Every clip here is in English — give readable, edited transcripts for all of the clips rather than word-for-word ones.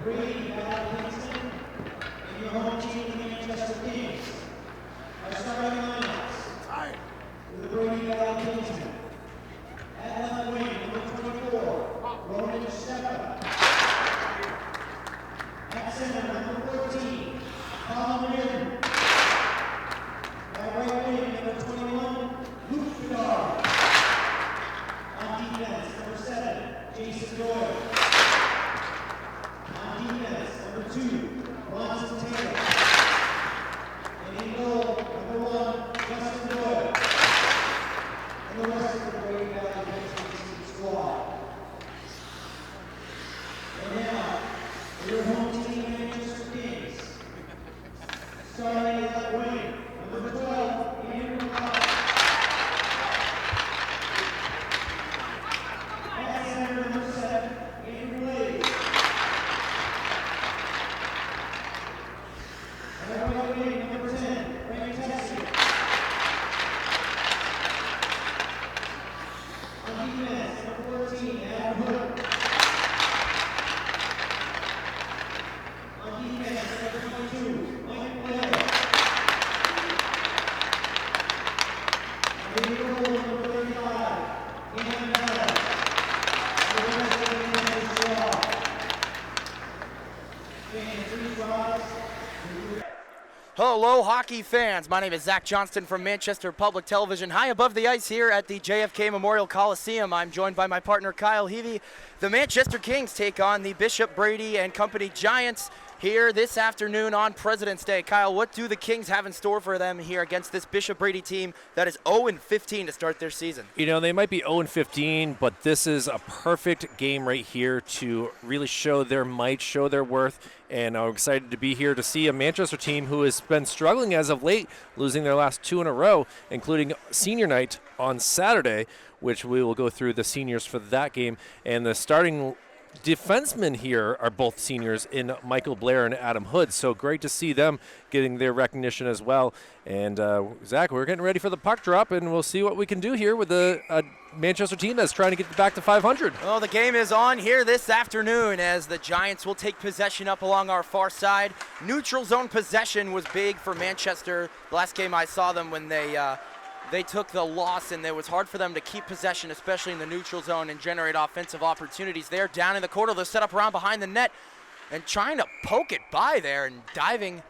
Brady-Merrimack, and your home team, the Manchester Kings. Our starting lineups with the Brady-Merrimack. At left wing, number 24, Roman Stepa. At center, number 14, Colin Wynn. At right wing, number 21, Luke Bedard. On defense, number 7, Jason Doyle. On defense, number 2, Bronson Taylor. And in goal, number 1, Justin Doyle. And the rest of the Brady-Merrimack squad. And now, your home team, Manchester Kings. Starting at left wing, number 12, Andrew Lott. At center, number 7, Andrew Blades. And at right wing, number 10, Ray Tessie. On defense, number 14, Adam Hood. On defense, number 22, Mike Blair. And in goal, number 35, Ian Miller. And the rest of the Manchester squad. Fans, please rise. Hello, hockey fans. My name is Zach Johnston from Manchester Public Television. High above the ice here at the JFK Memorial Coliseum, I'm joined by my partner Kyle Heavey. The Manchester Kings take on the Bishop Brady and Company Giants here this afternoon on President's Day. Kyle, what do the Kings have in store for them here against this Bishop Brady team that is 0-15 to start their season? You know, they might be 0-15, but this is a perfect game right here to really show their might, show their worth, and I'm excited to be here to see a Manchester team who has been struggling as of late, losing their last 2 in a row, including senior night on Saturday, which we will go through the seniors for that game, and the starting defensemen here are both seniors in Michael Blair and Adam Hood, so great to see them getting their recognition as well. And Zach, we're getting ready for the puck drop, and we'll see what we can do here with the Manchester team that's trying to get back to 500. Well, the game is on here this afternoon as the Giants will take possession up along our far side. Neutral zone possession was big for Manchester. The last game I saw them when they took the loss, and it was hard for them to keep possession, especially in the neutral zone, and generate offensive opportunities. They're down in the corner. They'll set up around behind the net and trying to poke it by there, and diving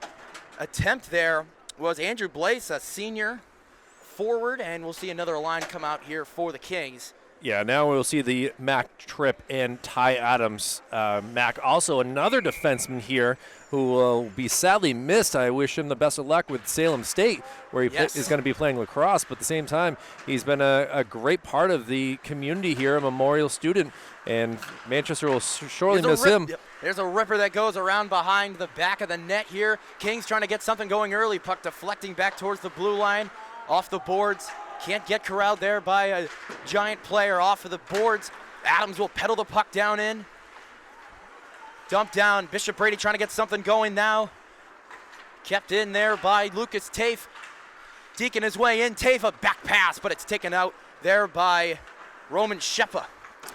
attempt there was Andrew Blaze, a senior forward, and we'll see another line come out here for the Kings. Yeah, now we'll see the Mac Tripp and Ty Adams. Mac, also another defenseman here who will be sadly missed. I wish him the best of luck with Salem State, where he is going to be playing lacrosse. But at the same time, he's been a great part of the community here, a Memorial student, and Manchester will surely miss him. Yep. There's a ripper that goes around behind the back of the net here. Kings trying to get something going early. Puck deflecting back towards the blue line, off the boards. Can't get corralled there by a Giant player off of the boards. Adams will pedal the puck down in. Dumped down. Bishop Brady trying to get something going now. Kept in there by Lucas Tafe. Deacon his way in. Tafe, a back pass, but it's taken out there by Roman Shepa.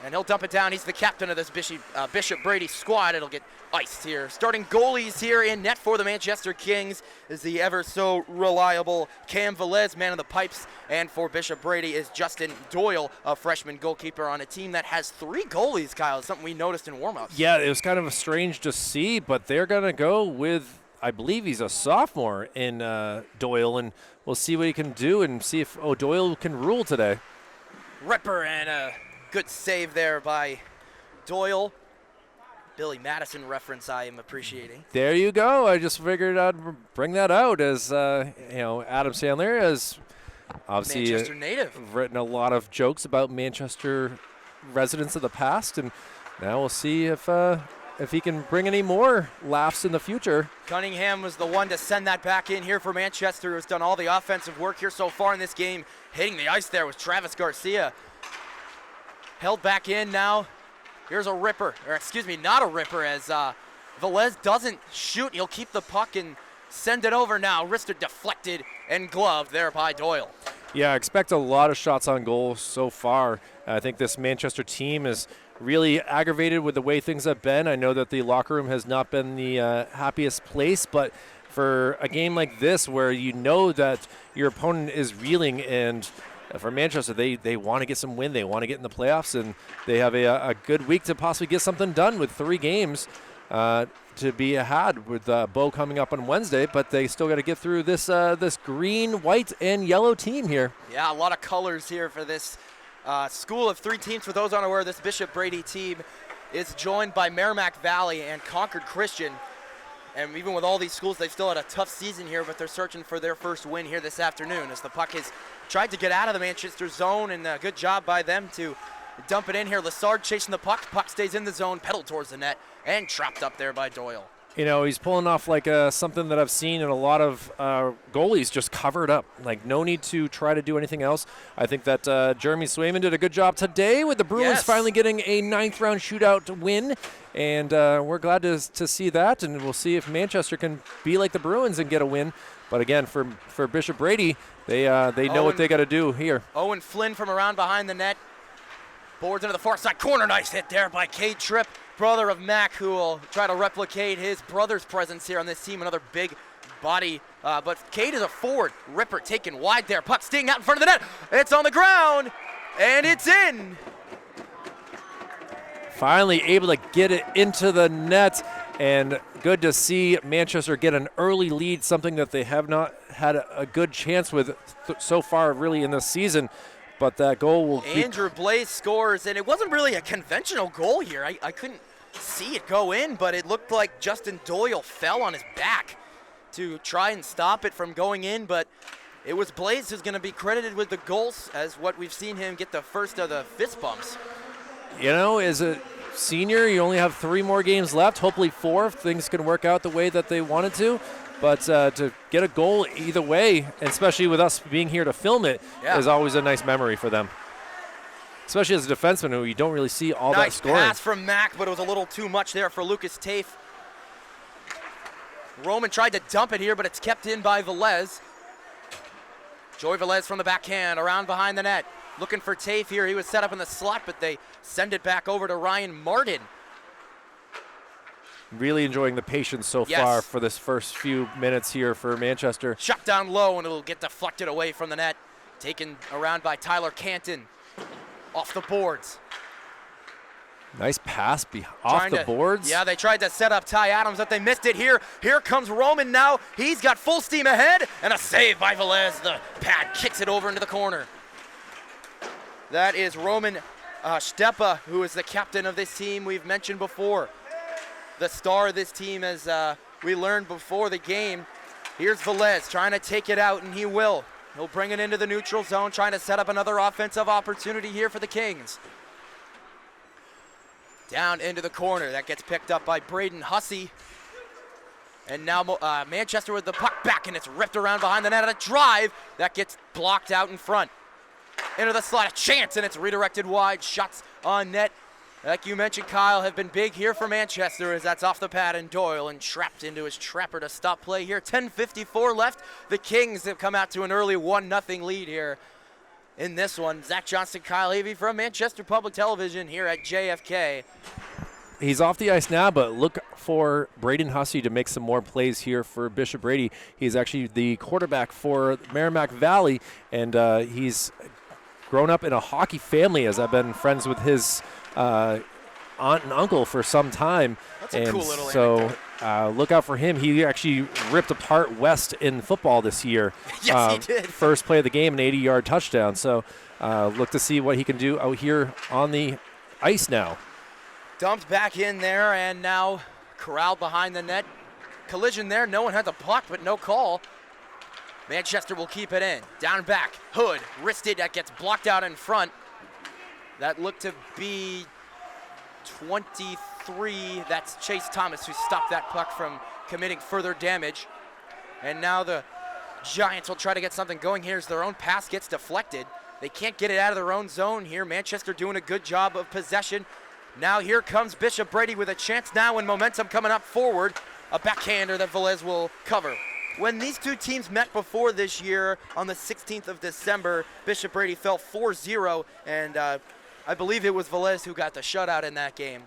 And he'll dump it down. He's the captain of this Bishop Brady squad. It'll get iced here. Starting goalies here in net for the Manchester Kings is the ever so reliable Cam Velez, man of the pipes. And for Bishop Brady is Justin Doyle, a freshman goalkeeper on a team that has 3 goalies, Kyle. It's something we noticed in warmups. Yeah, it was kind of strange to see, but they're going to go with, I believe he's a sophomore in Doyle, and we'll see what he can do and see if Doyle can rule today. Ripper and a good save there by Doyle. Billy Madison reference I am appreciating. There you go. I just figured I'd bring that out as, Adam Sandler has obviously Manchester native. Written a lot of jokes about Manchester residents of the past, and now we'll see if he can bring any more laughs in the future. Cunningham was the one to send that back in here for Manchester, who's done all the offensive work here so far in this game. Hitting the ice there was Travis Garcia. Held back in now. Here's a ripper, or excuse me, not a ripper, as Velez doesn't shoot. He'll keep the puck and send it over now. Wristed deflected and gloved there by Doyle. Yeah, I expect a lot of shots on goal so far. I think this Manchester team is really aggravated with the way things have been. I know that the locker room has not been the happiest place, but for a game like this where you know that your opponent is reeling, and for Manchester, they want to get some win. They want to get in the playoffs, and they have a good week to possibly get something done with 3 games to be had with Bow coming up on Wednesday, but they still got to get through this this green, white, and yellow team here. Yeah, a lot of colors here for this school of 3 teams. For those unaware, this Bishop Brady team is joined by Merrimack Valley and Concord Christian. And even with all these schools, they've still had a tough season here, but they're searching for their first win here this afternoon as the puck has tried to get out of the Manchester zone, and a good job by them to dump it in here. Lassard chasing the puck. Puck stays in the zone, pedaled towards the net, and trapped up there by Doyle. You know, he's pulling off like something that I've seen in a lot of goalies, just covered up. Like, no need to try to do anything else. I think that Jeremy Swayman did a good job today with the Bruins finally getting a 9th-round shootout win. And we're glad to see that, and we'll see if Manchester can be like the Bruins and get a win. But again, for Bishop Brady, they know what they got to do here. Owen Flynn from around behind the net. Boards into the far side corner. Nice hit there by Cade Tripp, brother of Mac, who will try to replicate his brother's presence here on this team. Another big body. But Cade is a forward. Ripper taken wide there. Puck stinging out in front of the net. It's on the ground, and it's in. Finally able to get it into the net, and good to see Manchester get an early lead, something that they have not had a good chance with so far really in this season. But that goal will Andrew Blaze scores, and it wasn't really a conventional goal here. I couldn't see it go in, but it looked like Justin Doyle fell on his back to try and stop it from going in, but it was Blaze who's going to be credited with the goals, as what we've seen him get the first of the fist bumps. You know, as a senior, you only have 3 more games left, hopefully 4 if things can work out the way that they wanted to. But to get a goal either way, especially with us being here to film it, is always a nice memory for them. Especially as a defenseman who you don't really see all that scoring. Nice pass from Mack, but it was a little too much there for Lucas Tafe. Roman tried to dump it here, but it's kept in by Velez. Joey Velez from the backhand, around behind the net. Looking for Tafe here. He was set up in the slot, but they send it back over to Ryan Martin. Really enjoying the patience so far for this first few minutes here for Manchester. Shot down low, and it'll get deflected away from the net. Taken around by Tyler Canton. Off the boards. Nice pass off the boards. Yeah, they tried to set up Ty Adams, but they missed it here. Here comes Roman now. He's got full steam ahead, and a save by Velez. The pad kicks it over into the corner. That is Roman Stepa, who is the captain of this team we've mentioned before. The star of this team, as we learned before the game. Here's Velez trying to take it out, and he will. He'll bring it into the neutral zone, trying to set up another offensive opportunity here for the Kings. Down into the corner. That gets picked up by Braden Hussey. And now Manchester with the puck back, and it's ripped around behind the net. A drive that gets blocked out in front. Into the slot, a chance, and it's redirected wide. Shots on net, like you mentioned, Kyle, have been big here for Manchester, as that's off the pad, and Doyle and trapped into his trapper to stop play here. 10:54 left. The Kings have come out to an early 1-0 lead here in this one. Zach Johnston, Kyle Avey from Manchester Public Television here at JFK. He's off the ice now, but look for Braden Hussey to make some more plays here for Bishop Brady. He's actually the quarterback for Merrimack Valley, and he's grown up in a hockey family, as I've been friends with his aunt and uncle for some time. That's a cool little so look out for him. He actually ripped apart West in football this year. Yes, he did. First play of the game, an 80-yard touchdown. So look to see what he can do out here on the ice now. Dumped back in there, and now corralled behind the net. Collision there. No one had the puck, but no call. Manchester will keep it in. Down back. Hood wristed. That gets blocked out in front. That looked to be 23. That's Chase Thomas, who stopped that puck from committing further damage. And now the Giants will try to get something going here as their own pass gets deflected. They can't get it out of their own zone here. Manchester doing a good job of possession. Now here comes Bishop Brady with a chance now, and momentum coming up forward. A backhander that Velez will cover. when these two teams met before this year on the 16th of December, Bishop Brady fell 4-0, and I believe it was Velez who got the shutout in that game.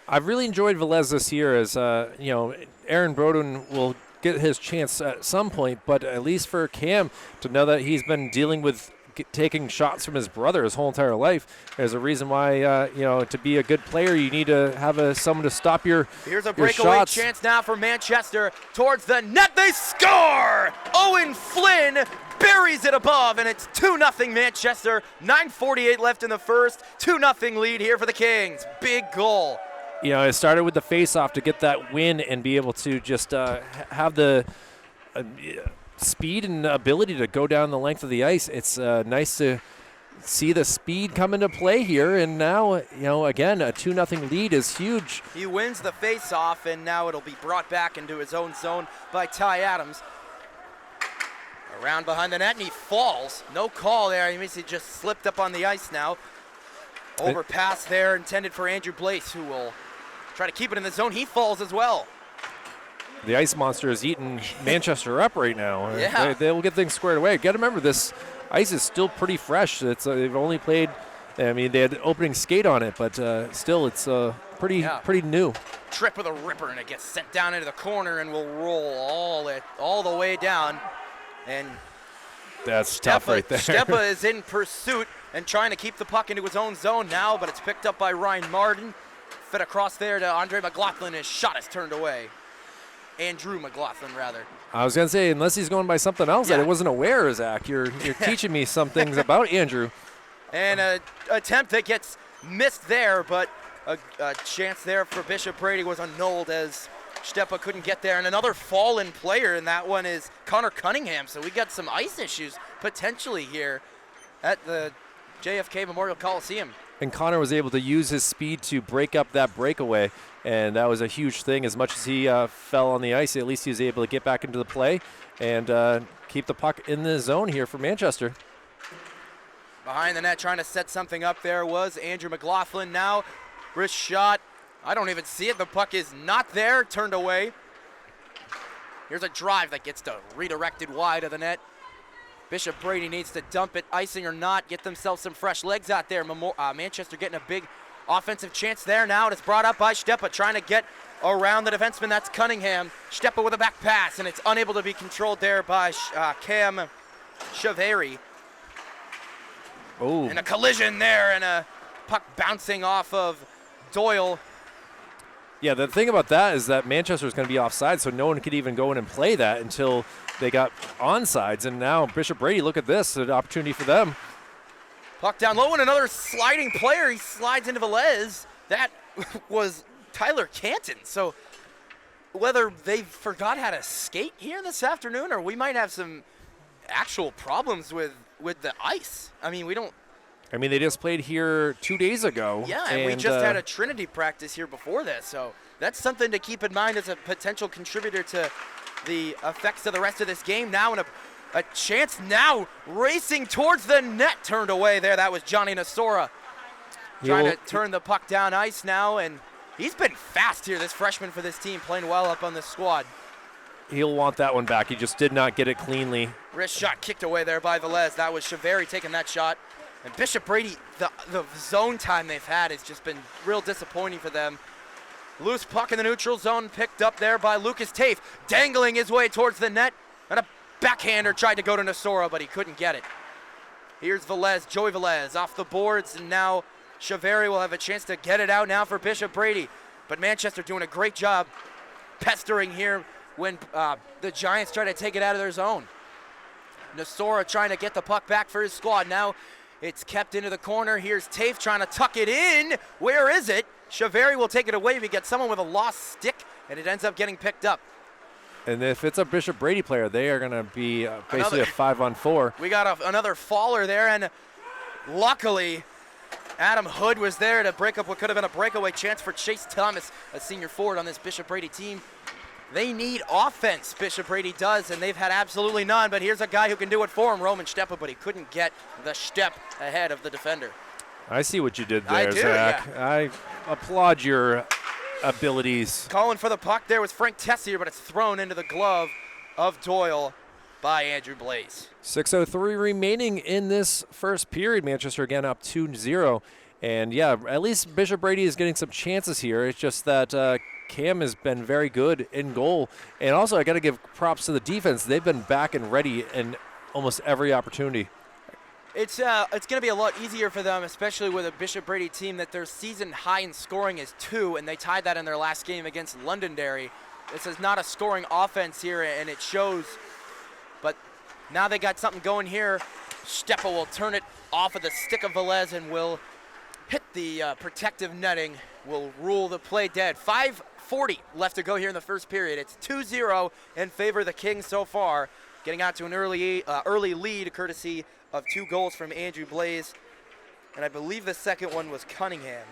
I've really enjoyed Velez this year as, Aaron Broden will get his chance at some point, but at least for Cam to know that he's been dealing with taking shots from his brother his whole entire life. There's a reason why, to be a good player, you need to have someone to stop your Here's a your breakaway shots. chance now for Manchester towards the net. They score! Owen Flynn buries it above, and it's 2-0 Manchester. 9:48 left in the first. 2-0 lead here for the Kings. Big goal. It started with the face-off to get that win and be able to just have the speed and ability to go down the length of the ice. It's nice to see the speed come into play here, and now, again, a 2-0 lead is huge. He wins the face-off, and now it'll be brought back into his own zone by Ty Adams. Around behind the net, and he falls. No call there. He just slipped up on the ice now. Overpass there intended for Andrew Blaze, who will try to keep it in the zone. He falls as well. The ice monster is eating Manchester up right now. Yeah. They'll get things squared away. Got to remember, this ice is still pretty fresh. They've only played, they had opening skate on it, but still it's pretty new. Trip with a ripper, and it gets sent down into the corner and will roll all the way down. And that's tough right there. Stepa is in pursuit and trying to keep the puck into his own zone now, but it's picked up by Ryan Martin. Fed across there to Andre McLaughlin. His shot is turned away. Andrew McLaughlin, rather. I was going to say, unless he's going by something else that I wasn't aware of, Zach. You're teaching me some things about Andrew. And an attempt that gets missed there, but a chance there for Bishop Brady was annulled as Stepa couldn't get there. And another fallen player, and that one is Connor Cunningham. So we got some ice issues potentially here at the JFK Memorial Coliseum. And Connor was able to use his speed to break up that breakaway, and that was a huge thing. As much as he fell on the ice, at least he was able to get back into the play and keep the puck in the zone here for Manchester. Behind the net, trying to set something up there was Andrew McLaughlin. Now, wrist shot. I don't even see it. The puck is not there, turned away. Here's a drive that gets redirected wide of the net. Bishop Brady needs to dump it, icing or not, get themselves some fresh legs out there. Manchester getting a big offensive chance there now. And it's brought up by Stepa, trying to get around the defenseman. That's Cunningham. Stepa with a back pass, and it's unable to be controlled there by Cam Chaveri. Oh. And a collision there, and a puck bouncing off of Doyle. Yeah, the thing about that is that Manchester is going to be offside, so no one could even go in and play that until they got onsides. And now Bishop Brady, look at this, an opportunity for them. Puck down low, and another sliding player. He slides into Velez. That was Tyler Canton. So whether they forgot how to skate here this afternoon, or we might have some actual problems with the ice. They just played here 2 days ago. Yeah, and we just had a Trinity practice here before this. So that's something to keep in mind as a potential contributor to the effects of the rest of this game. Now, and a chance now, racing towards the net, turned away there. That was Johnny Nasora trying to turn the puck down ice now, and he's been fast here, this freshman for this team, playing well up on this squad. He'll want that one back. He just did not get it cleanly. Wrist shot kicked away there by Velez. That was Chaveri taking that shot. And Bishop Brady, the zone time they've had has just been real disappointing for them. Loose puck in the neutral zone, picked up there by Lucas Tafe, dangling his way towards the net. And a backhander tried to go to Nasora, but he couldn't get it. Here's Velez, Joey Velez off the boards, and now Chaveri will have a chance to get it out now for Bishop Brady. But Manchester doing a great job pestering here when the Giants try to take it out of their zone. Nasora trying to get the puck back for his squad. Now it's kept into the corner. Here's Tafe trying to tuck it in. Where is it? Chaveri will take it away. We get someone with a lost stick, and it ends up getting picked up. And if it's a Bishop Brady player, they are going to be basically a 5-on-4. We got another faller there, and luckily Adam Hood was there to break up what could have been a breakaway chance for Chase Thomas, a senior forward on this Bishop Brady team. They need offense, Bishop Brady does, and they've had absolutely none. But here's a guy who can do it for him, Roman Stepa, but he couldn't get the step ahead of the defender. I see what you did there, I do, Zach. yeah. I applaud your abilities. Calling for the puck there was Frank Tessier, but it's thrown into the glove of Doyle by Andrew Blaze. 6:03 remaining in this first period. Manchester again up 2-0. And yeah, at least Bishop Brady is getting some chances here. It's just that Cam has been very good in goal. And also, I got to give props to the defense. They've been back and ready in almost every opportunity. It's going to be a lot easier for them, especially with a Bishop Brady team that their season high in scoring is 2, and they tied that in their last game against Londonderry. This is not a scoring offense here, and it shows. But now they got something going here. Stepa will turn it off of the stick of Velez and will hit the protective netting, will rule the play dead. 5:40 left to go here in the first period. It's 2-0 in favor of the Kings so far, getting out to an early lead courtesy of 2 goals from Andrew Blaze. And I believe the second one was Cunningham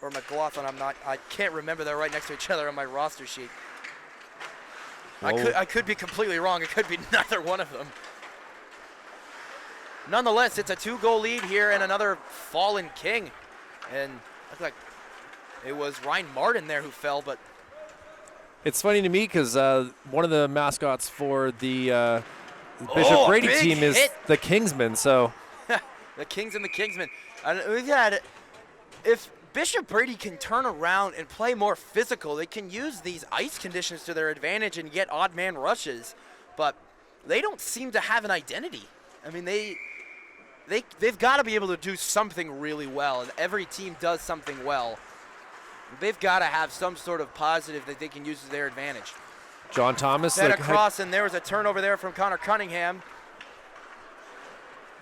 or McLaughlin. I can't remember. They're right next to each other on my roster sheet. I could be completely wrong. It could be neither one of them. Nonetheless, it's a 2-goal lead here and another fallen King. And looked like it was Ryan Martin there who fell, but it's funny to me because one of the mascots for the Bishop Brady team is the Kingsmen. So the Kings and the Kingsmen. We've had, if Bishop Brady can turn around and play more physical, they can use these ice conditions to their advantage and get odd man rushes, but they don't seem to have an identity. I mean, they've got to be able to do something really well, and every team does something well. They've got to have some sort of positive that they can use to their advantage. John Thomas. Set across, and there was a turnover there from Connor Cunningham.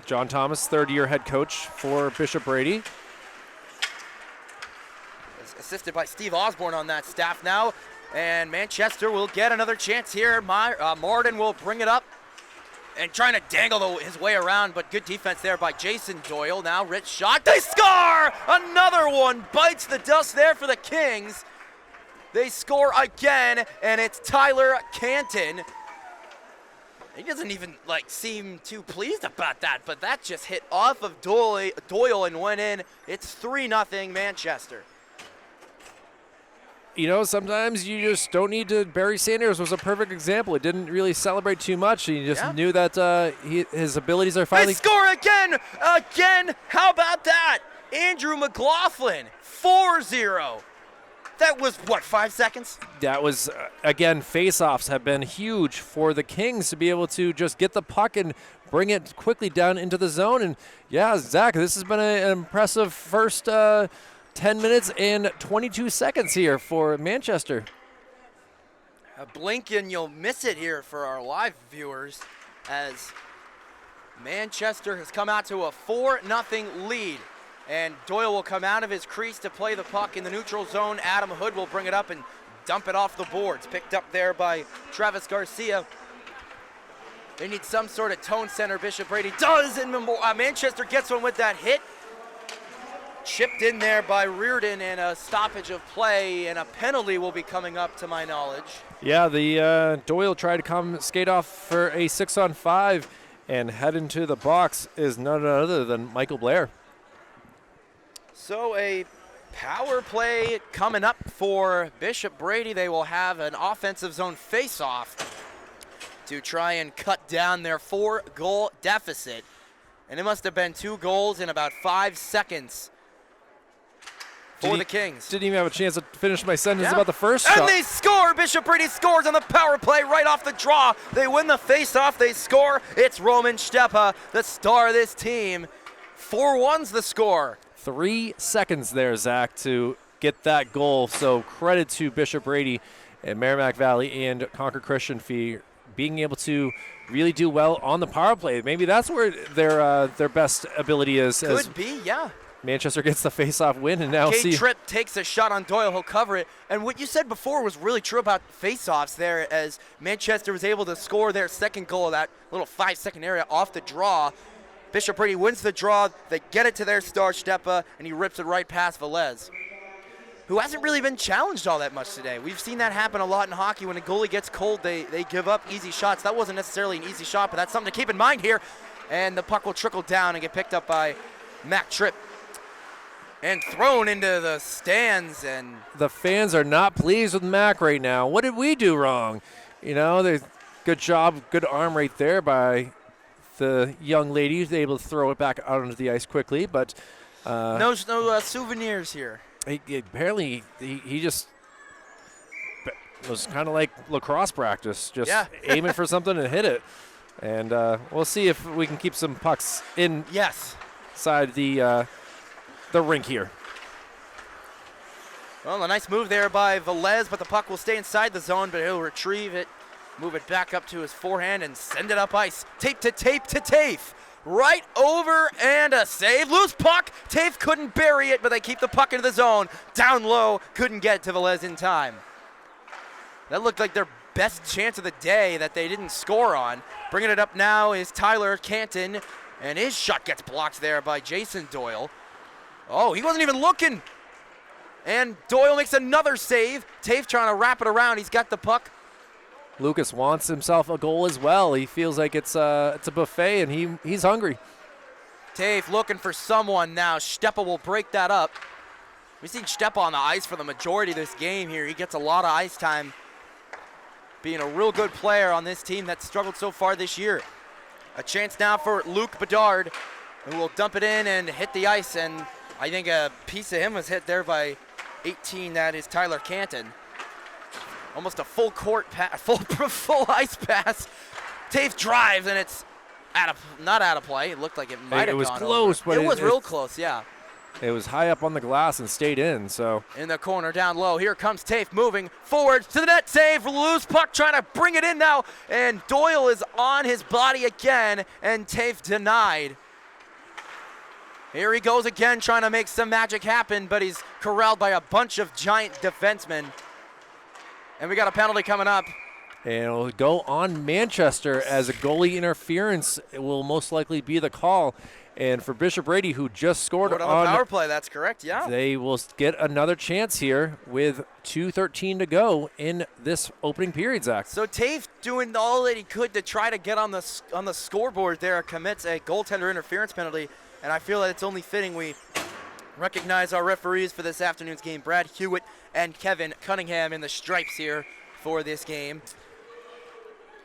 John Thomas, third-year head coach for Bishop Brady. Assisted by Steve Osborne on that staff now. And Manchester will get another chance here. Martin will bring it up and trying to dangle his way around, but good defense there by Jason Doyle. Now rich shot, they score! Another one bites the dust there for the Kings. They score again, and it's Tyler Canton. He doesn't even seem too pleased about that, but that just hit off of Doyle and went in. It's 3-0 Manchester. You know, sometimes you just don't need to. Barry Sanders was a perfect example. He didn't really celebrate too much. He just knew that his abilities are finally. They score again! Again! How about that? Andrew McLaughlin, 4-0. That was, 5 seconds? That was, again, face-offs have been huge for the Kings to be able to just get the puck and bring it quickly down into the zone. And, yeah, Zach, this has been an impressive first 10 minutes and 22 seconds here for Manchester. A blink and you'll miss it here for our live viewers as Manchester has come out to a 4-0 lead. And Doyle will come out of his crease to play the puck in the neutral zone. Adam Hood will bring it up and dump it off the boards. Picked up there by Travis Garcia. They need some sort of tone center. Bishop Brady does, and Manchester gets one with that hit. Chipped in there by Reardon, and a stoppage of play, and a penalty will be coming up to my knowledge. Yeah, the Doyle tried to skate off for a 6-on-5 and head into the box is none other than Michael Blair. So a power play coming up for Bishop Brady. They will have an offensive zone face-off to try and cut down their 4-goal deficit. And it must have been 2 goals in about 5 seconds for the Kings. Didn't even have a chance to finish my sentence about the first shot. And they score! Bishop Brady scores on the power play right off the draw. They win the face-off. They score. It's Roman Stepa, the star of this team. 4-1's the score. 3 seconds there, Zach, to get that goal. So credit to Bishop Brady and Merrimack Valley and Concord Christian for being able to really do well on the power play. Maybe that's where their best ability is. Could be, yeah. Manchester gets the face-off win, and now Tripp takes a shot on Doyle. He'll cover it. And what you said before was really true about face-offs there, as Manchester was able to score their second goal, that little 5-second area off the draw. Bishop Brady wins the draw. They get it to their star, Stepa, and he rips it right past Velez, who hasn't really been challenged all that much today. We've seen that happen a lot in hockey. When a goalie gets cold, they give up easy shots. That wasn't necessarily an easy shot, but that's something to keep in mind here. And the puck will trickle down and get picked up by Mac Tripp and thrown into the stands. And the fans are not pleased with Mac right now. What did we do wrong? You know, they're Good job, good arm right there by the young lady, who's able to throw it back out onto the ice quickly. But no souvenirs here. He just was kind of like lacrosse practice, just aiming for something and hit it. And we'll see if we can keep some pucks inside the rink here. Well, a nice move there by Velez, but the puck will stay inside the zone, but he'll retrieve it, move it back up to his forehand, and send it up ice. Tape to Tafe. Right over, and a save. Loose puck. Tafe couldn't bury it, but they keep the puck into the zone. Down low, couldn't get to Velez in time. That looked like their best chance of the day that they didn't score on. Bringing it up now is Tyler Canton, and his shot gets blocked there by Jason Doyle. Oh, he wasn't even looking. And Doyle makes another save. Tafe trying to wrap it around. He's got the puck. Lucas wants himself a goal as well. He feels like it's a buffet, and he's hungry. Tafe looking for someone now. Stepa will break that up. We've seen Stepa on the ice for the majority of this game here. He gets a lot of ice time, being a real good player on this team that's struggled so far this year. A chance now for Luke Bedard, who will dump it in and hit the ice, and I think a piece of him was hit there by 18, that is Tyler Canton. Almost a full court pass, full ice pass. Tafe drives, and it's not out of play. It looked like it might have gone over. It was close, but it was real close, yeah. It was high up on the glass and stayed in, so. In the corner, down low. Here comes Tafe moving forward to the net. Save, loose puck, trying to bring it in now. And Doyle is on his body again, and Tafe denied. Here he goes again, trying to make some magic happen, but he's corralled by a bunch of giant defensemen. And we got a penalty coming up. And it'll go on Manchester as a goalie interference. It will most likely be the call. And for Bishop Brady, who just scored on the power play, that's correct, yeah. They will get another chance here with 2:13 to go in this opening period, Zach. So Tafe doing all that he could to try to get on the scoreboard there, commits a goaltender interference penalty. And I feel that it's only fitting we recognize our referees for this afternoon's game, Brad Hewitt and Kevin Cunningham in the stripes here for this game.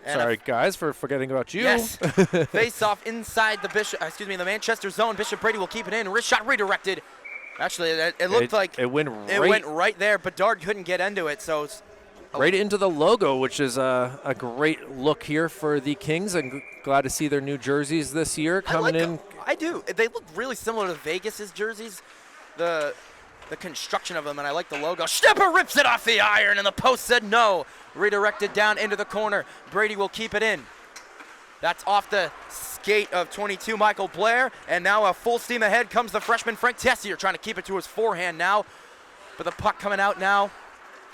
And sorry, guys, for forgetting about you. Yes. Face off inside the Manchester zone. Bishop Brady will keep it in. Wrist shot redirected. Actually, it looked like it went right there. Bedard couldn't get into it, so it's right into the logo, which is a great look here for the Kings. I'm glad to see their new jerseys this year coming in. I do. They look really similar to Vegas's jerseys. The construction of them, and I like the logo. Stepa rips it off the iron, and the post said no. Redirected down into the corner. Brady will keep it in. That's off the skate of 22, Michael Blair, and now a full steam ahead comes the freshman Frank Tessier, trying to keep it to his forehand now. But the puck coming out now.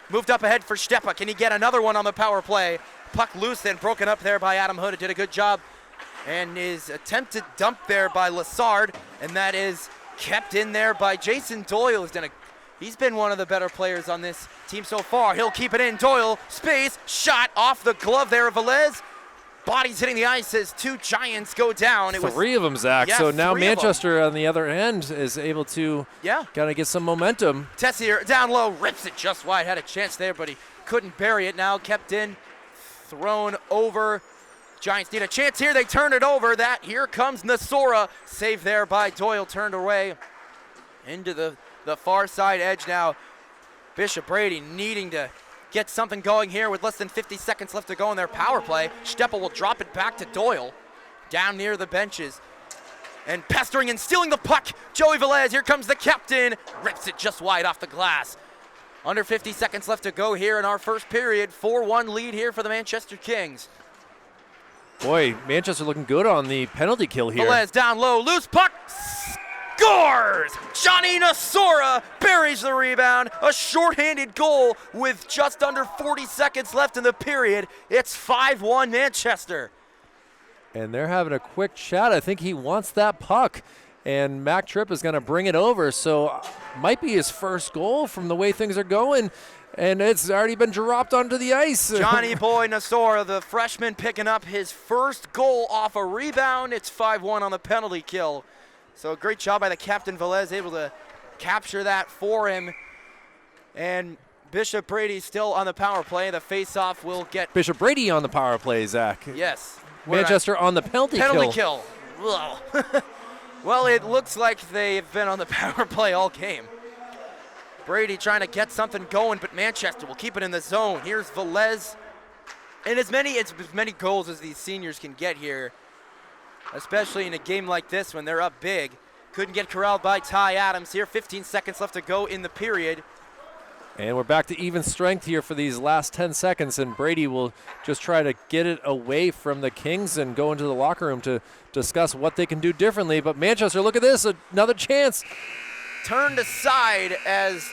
Moved up ahead for Stepa. Can he get another one on the power play? Puck loose and broken up there by Adam Hood. It did a good job. And his attempted dump there by Lassard, and that is kept in there by Jason Doyle. He's been one of the better players on this team so far. He'll keep it in. Doyle, space, shot off the glove there of Velez. Bodies hitting the ice as two Giants go down. Three of them, Zach. Yeah, so now Manchester on the other end is able to kind of get some momentum. Tessier down low, rips it just wide. Had a chance there, but he couldn't bury it. Now kept in, thrown over. Giants need a chance here. They turn it over. Here comes Nasora. Save there by Doyle, turned away into the far side edge now. Bishop Brady needing to get something going here with less than 50 seconds left to go in their power play. Stepa will drop it back to Doyle down near the benches. And pestering and stealing the puck. Joey Velez, here comes the captain. Rips it just wide off the glass. Under 50 seconds left to go here in our first period. 4-1 lead here for the Manchester Kings. Boy, Manchester looking good on the penalty kill here. Velez down low, loose puck, scores! Johnny Nasora buries the rebound. A shorthanded goal with just under 40 seconds left in the period. It's 5-1 Manchester. And they're having a quick chat. I think he wants that puck. And Mac Tripp is going to bring it over. So might be his first goal from the way things are going. And it's already been dropped onto the ice. Johnny Boy Nasora, the freshman, picking up his first goal off a rebound. It's 5-1 on the penalty kill. So great job by the captain, Velez, able to capture that for him. And Bishop Brady still on the power play. The face-off will get Bishop Brady on the power play, Zach. yes. Manchester on the penalty kill. Ugh. Well, it looks like they've been on the power play all game. Brady trying to get something going, but Manchester will keep it in the zone. Here's Velez. And as many goals as these seniors can get here, especially in a game like this when they're up big. Couldn't get corralled by Ty Adams here. 15 seconds left to go in the period. And we're back to even strength here for these last 10 seconds, and Brady will just try to get it away from the Kings and go into the locker room to discuss what they can do differently. But Manchester, look at this, another chance. Turned aside as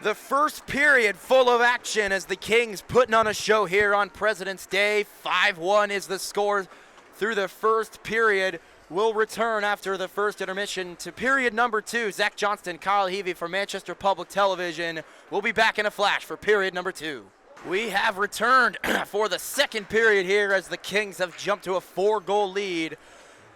the first period full of action as the Kings putting on a show here on President's Day. 5-1 is the score through the first period. Will return after the first intermission to period number 2. Zach Johnston, Kyle Heavey for Manchester Public Television. We'll be back in a flash for period number 2. We have returned for the second period here as the Kings have jumped to a 4-goal lead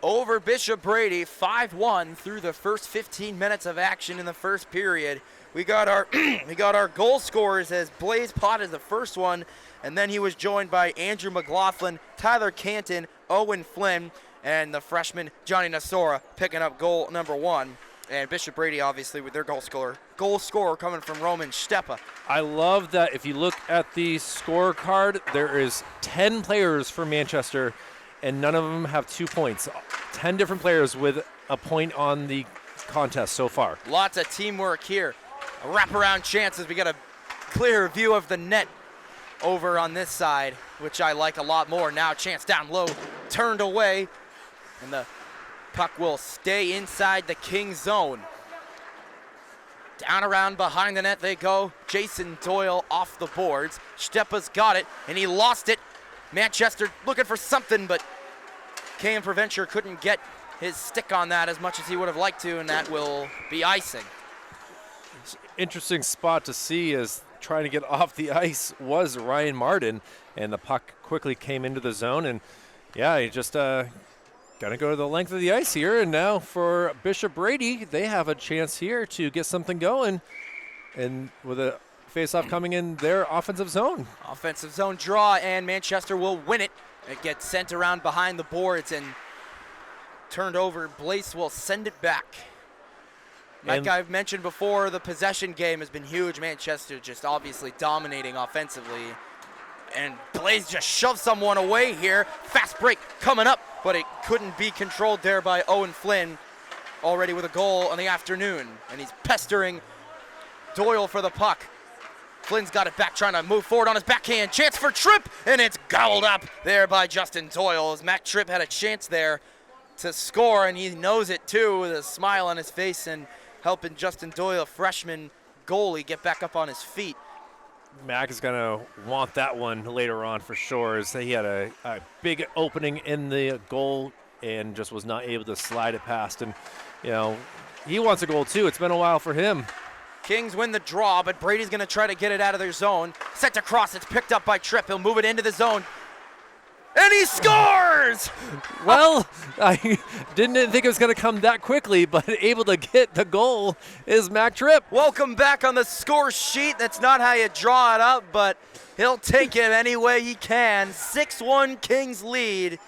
over Bishop Brady. 5-1 through the first 15 minutes of action in the first period. We got our goal scorers as Blaze Pott is the first one, and then he was joined by Andrew McLaughlin, Tyler Canton, Owen Flynn, and the freshman Johnny Nasora picking up goal number 1. And Bishop Brady obviously with their goal scorer coming from Roman Stepa. I love that if you look at the scorecard, there is 10 players for Manchester, and none of them have 2 points. 10 different players with a point on the contest so far. Lots of teamwork here. A wraparound chance as we get a clear view of the net over on this side, which I like a lot more. Now chance down low, turned away, and the puck will stay inside the Kings zone. Down around behind the net they go. Jason Doyle off the boards. Stepa's got it, and he lost it. Manchester looking for something, but K.M. Provencher couldn't get his stick on that as much as he would have liked to, and that will be icing. Interesting spot to see as trying to get off the ice was Ryan Martin, and the puck quickly came into the zone, and yeah, he just gonna go to the length of the ice here. And now for Bishop Brady, they have a chance here to get something going, and with a face-off coming in their offensive zone. Offensive zone draw, and Manchester will win it. It gets sent around behind the boards and turned over. Blaze will send it back. Like I've mentioned before, the possession game has been huge. Manchester just obviously dominating offensively. And Blaze just shoved someone away here. Fast break coming up, but it couldn't be controlled there by Owen Flynn, already with a goal on the afternoon. And he's pestering Doyle for the puck. Flynn's got it back, trying to move forward on his backhand. Chance for Tripp, and it's gobbled up there by Justin Doyle. As Mac Tripp had a chance there to score, and he knows it too, with a smile on his face and helping Justin Doyle, a freshman goalie, get back up on his feet. Mac is going to want that one later on for sure, as he had a big opening in the goal and just was not able to slide it past. And, you know, he wants a goal too. It's been a while for him. Kings win the draw, but Brady's going to try to get it out of their zone. Sent across, it's picked up by Tripp. He'll move it into the zone. And he scores! Well, I didn't think it was going to come that quickly, but able to get the goal is Mac Tripp. Welcome back on the score sheet. That's not how you draw it up, but he'll take it any way he can. 6-1 Kings lead.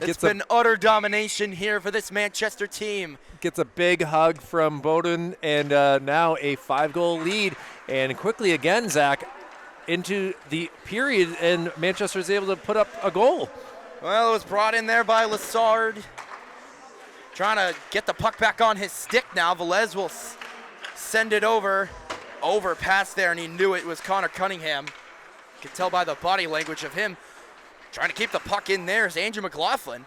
It's been utter domination here for this Manchester team. Gets a big hug from Bowden, and now a 5-goal lead. And quickly again, Zach, into the period, and Manchester is able to put up a goal. Well, it was brought in there by Lassard. Trying to get the puck back on his stick now. Velez will send it over past there, and he knew it was Connor Cunningham. You can tell by the body language of him. Trying to keep the puck in there is Andrew McLaughlin.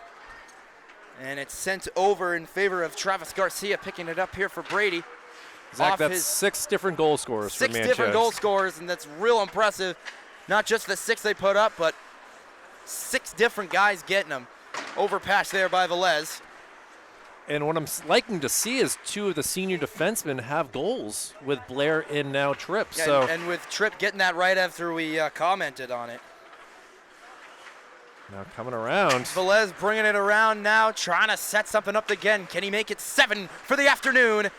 And it's sent over in favor of Travis Garcia, picking it up here for Brady. Zach, that's 6 different goal scorers for Manchester. 6 different goal scorers, and that's real impressive. Not just the 6 they put up, but 6 different guys getting them. Overpass there by Velez. And what I'm liking to see is 2 of the senior defensemen have goals, with Blair and now Tripp. Yeah, and with Tripp getting that right after we commented on it. Now coming around. Velez bringing it around now, trying to set something up again. Can he make it 7 for the afternoon?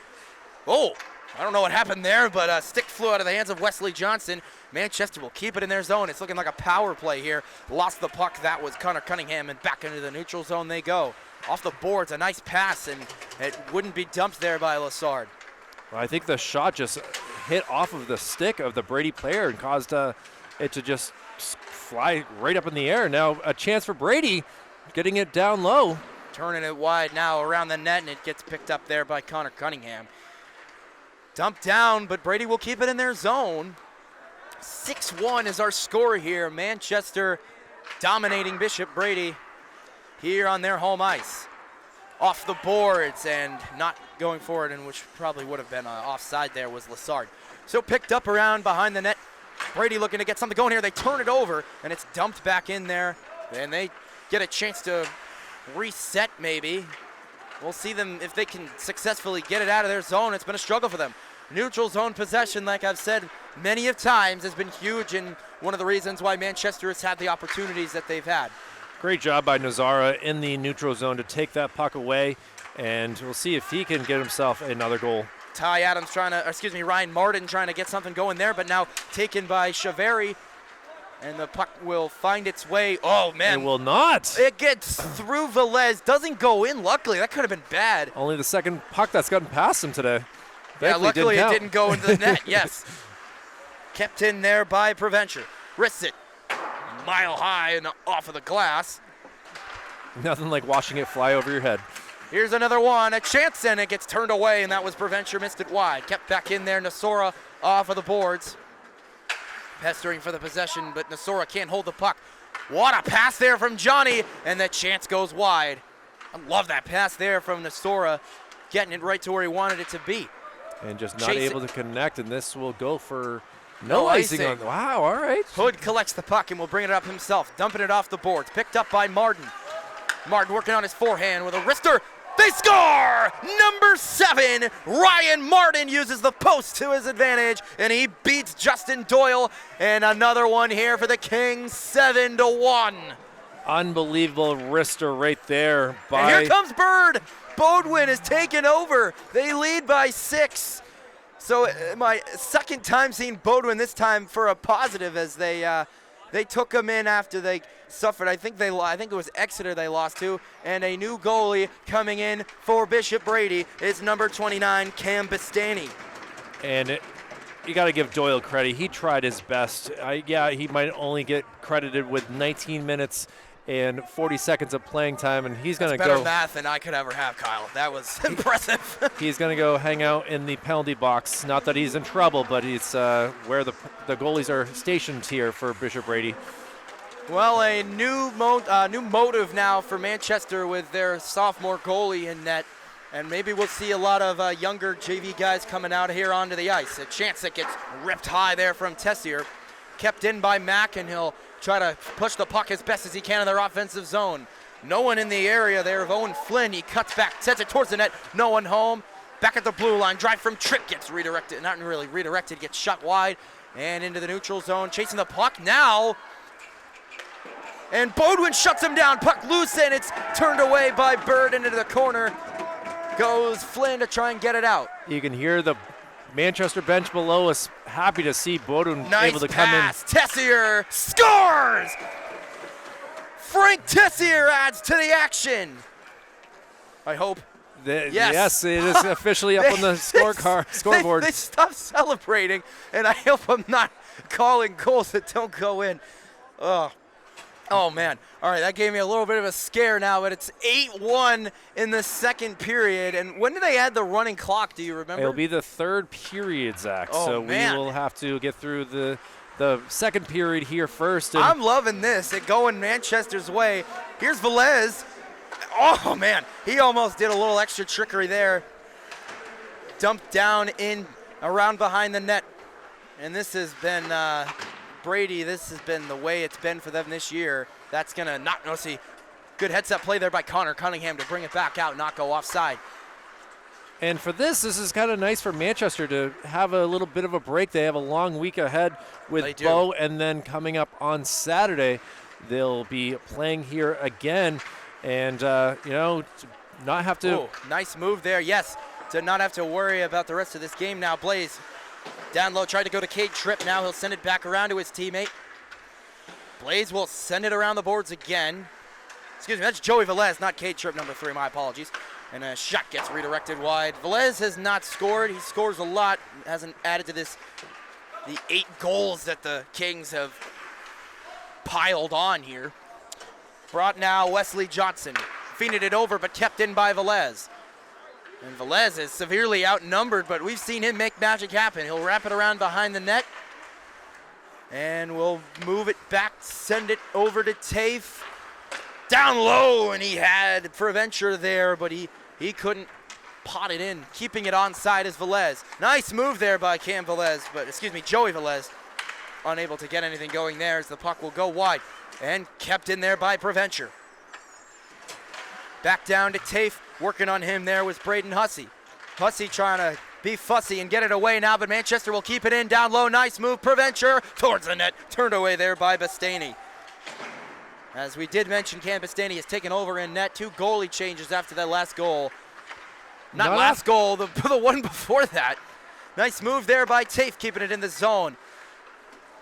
Oh, I don't know what happened there, but a stick flew out of the hands of Wesley Johnson. Manchester will keep it in their zone. It's looking like a power play here. Lost the puck. That was Connor Cunningham, and back into the neutral zone they go. Off the boards, a nice pass, and it wouldn't be dumped there by Lassard. Well, I think the shot just hit off of the stick of the Brady player and caused it to just fly right up in the air. Now a chance for Brady, getting it down low. Turning it wide now around the net, and it gets picked up there by Connor Cunningham. Dumped down, but Brady will keep it in their zone. 6-1 is our score here. Manchester dominating Bishop Brady here on their home ice. Off the boards and not going forward, and which probably would have been offside there, was Lassard. So picked up around behind the net. Brady looking to get something going here. They turn it over, and it's dumped back in there. And they get a chance to reset maybe. We'll see them if they can successfully get it out of their zone. It's been a struggle for them. Neutral zone possession, like I've said many of times, has been huge and one of the reasons why Manchester has had the opportunities that they've had. Great job by Nazara in the neutral zone to take that puck away, and we'll see if he can get himself another goal. Ryan Martin trying to get something going there, but now taken by Chaveri, and the puck will find its way. Oh, man. It will not. It gets through Velez, doesn't go in, luckily. That could have been bad. Only the second puck that's gotten past him today. Yeah, luckily it didn't go into the net, yes. Kept in there by Provencher. Wrists it mile high and off of the glass. Nothing like watching it fly over your head. Here's another one, a chance, and it gets turned away, and that was Provencher, missed it wide. Kept back in there, Nasora off of the boards. Pestering for the possession, but Nasora can't hold the puck. What a pass there from Johnny, and the chance goes wide. I love that pass there from Nasora, getting it right to where he wanted it to be. And just not able to connect, and this will go for no icing on. Wow, all right. Hood collects the puck and will bring it up himself, dumping it off the boards. Picked up by Martin. Martin working on his forehand with a wrister. They score! Number 7, Ryan Martin uses the post to his advantage, and he beats Justin Doyle. And another one here for the Kings, 7-1. Unbelievable wrister right there. And here comes Bird. Bodwin is taken over. They lead by 6. So my second time seeing Bodwin, this time for a positive, as they took him in after they suffered. I think it was Exeter they lost to, and a new goalie coming in for Bishop Brady is number 29, Cam Bastani. And you got to give Doyle credit. He tried his best. He might only get credited with 19 minutes and 40 seconds of playing time, and he's going to go. Better math than I could ever have, Kyle. That was impressive. He's going to go hang out in the penalty box. Not that he's in trouble, but he's where the goalies are stationed here for Bishop Brady. Well, a new motive now for Manchester with their sophomore goalie in net, and maybe we'll see a lot of younger JV guys coming out here onto the ice. A chance that gets ripped high there from Tessier, kept in by Mack, and he'll try to push the puck as best as he can in their offensive zone. No one in the area there of Owen Flynn. He cuts back, sets it towards the net. No one home. Back at the blue line. Drive from Trick gets redirected. Not really redirected. Gets shot wide and into the neutral zone. Chasing the puck now. And Bodwin shuts him down. Puck loose, and it's turned away by Bird into the corner. Goes Flynn to try and get it out. You can hear the Manchester bench below us happy to see Bodwin able to come in. Nice pass. Tessier scores! Frank Tessier adds to the action. I hope. Yes, it is officially up on the scoreboard. They stopped celebrating, and I hope I'm not calling goals that don't go in. Oh, man. All right, that gave me a little bit of a scare now, but it's 8-1 in the second period. And when did they add the running clock? Do you remember? It'll be the third period, Zach. Oh, so man. We will have to get through the second period here first. And I'm loving this. It going Manchester's way. Here's Velez. Oh, man. He almost did a little extra trickery there. Dumped down in around behind the net. And this has been Brady, this has been the way it's been for them this year. That's going to not see. Good heads-up play there by Connor Cunningham to bring it back out, not go offside. And for this is kind of nice for Manchester to have a little bit of a break. They have a long week ahead with Bow, and then coming up on Saturday, they'll be playing here again. And, not have to. Ooh, nice move there, yes. to not have to worry about the rest of this game now. Blaze down low, tried to go to Cade Tripp. Now he'll send it back around to his teammate. Blaze will send it around the boards again. Excuse me, that's Joey Velez, not Cade Tripp, number 3, my apologies. And a shot gets redirected wide. Velez has not scored. He scores a lot, hasn't added to this, the 8 goals that the Kings have piled on here. Brought now Wesley Johnson. Feeded it over, but kept in by Velez. And Velez is severely outnumbered, but we've seen him make magic happen. He'll wrap it around behind the net. And we'll move it back, send it over to Tafe. Down low, and he had Preventure there, but he couldn't pot it in. Keeping it onside is Velez. Nice move there by Joey Velez. Unable to get anything going there as the puck will go wide. And kept in there by Preventure. Back down to Tafe. Working on him there was Braden Hussey. Hussey trying to be fussy and get it away now, but Manchester will keep it in down low. Nice move, Preventure towards the net. Turned away there by Bastaney. As we did mention, Cam Bastaney has taken over in net. 2 goalie changes after that last goal. Not last goal, the one before that. Nice move there by Tafe, keeping it in the zone.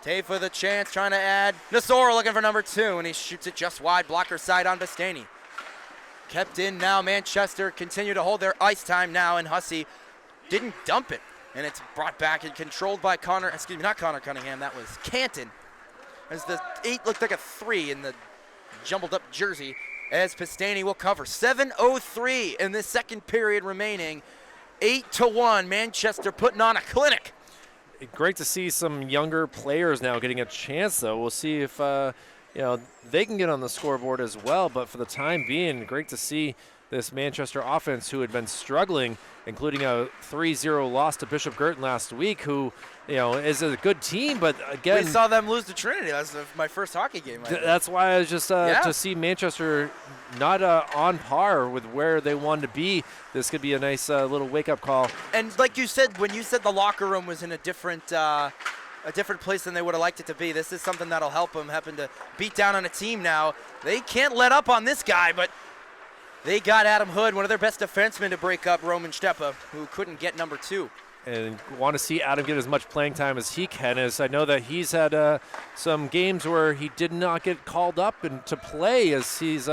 Tafe with a chance, trying to add. Nasora looking for number 2, and he shoots it just wide. Blocker side on Bastaney. Kept in now, Manchester continue to hold their ice time now, and Hussey didn't dump it. And it's brought back and controlled by not Connor Cunningham, that was Canton. As the 8 looked like a 3 in the jumbled up jersey, as Pastani will cover. 7:03 in the second period remaining. 8-1, Manchester putting on a clinic. Great to see some younger players now getting a chance, though. We'll see if they can get on the scoreboard as well. But for the time being, great to see this Manchester offense, who had been struggling, including a 3-0 loss to Bishop Girton last week, who is a good team, but again, we saw them lose to Trinity. That's my first hockey game. That's why I was just to see Manchester not on par with where they wanted to be. This could be a nice little wake-up call. And like you said, when you said the locker room was in a different place than they would have liked it to be, this is something that'll help them, having to beat down on a team now. They can't let up on this guy, but they got Adam Hood, one of their best defensemen, to break up Roman Stepa, who couldn't get number 2. And want to see Adam get as much playing time as he can, as I know that he's had some games where he did not get called up and to play, as his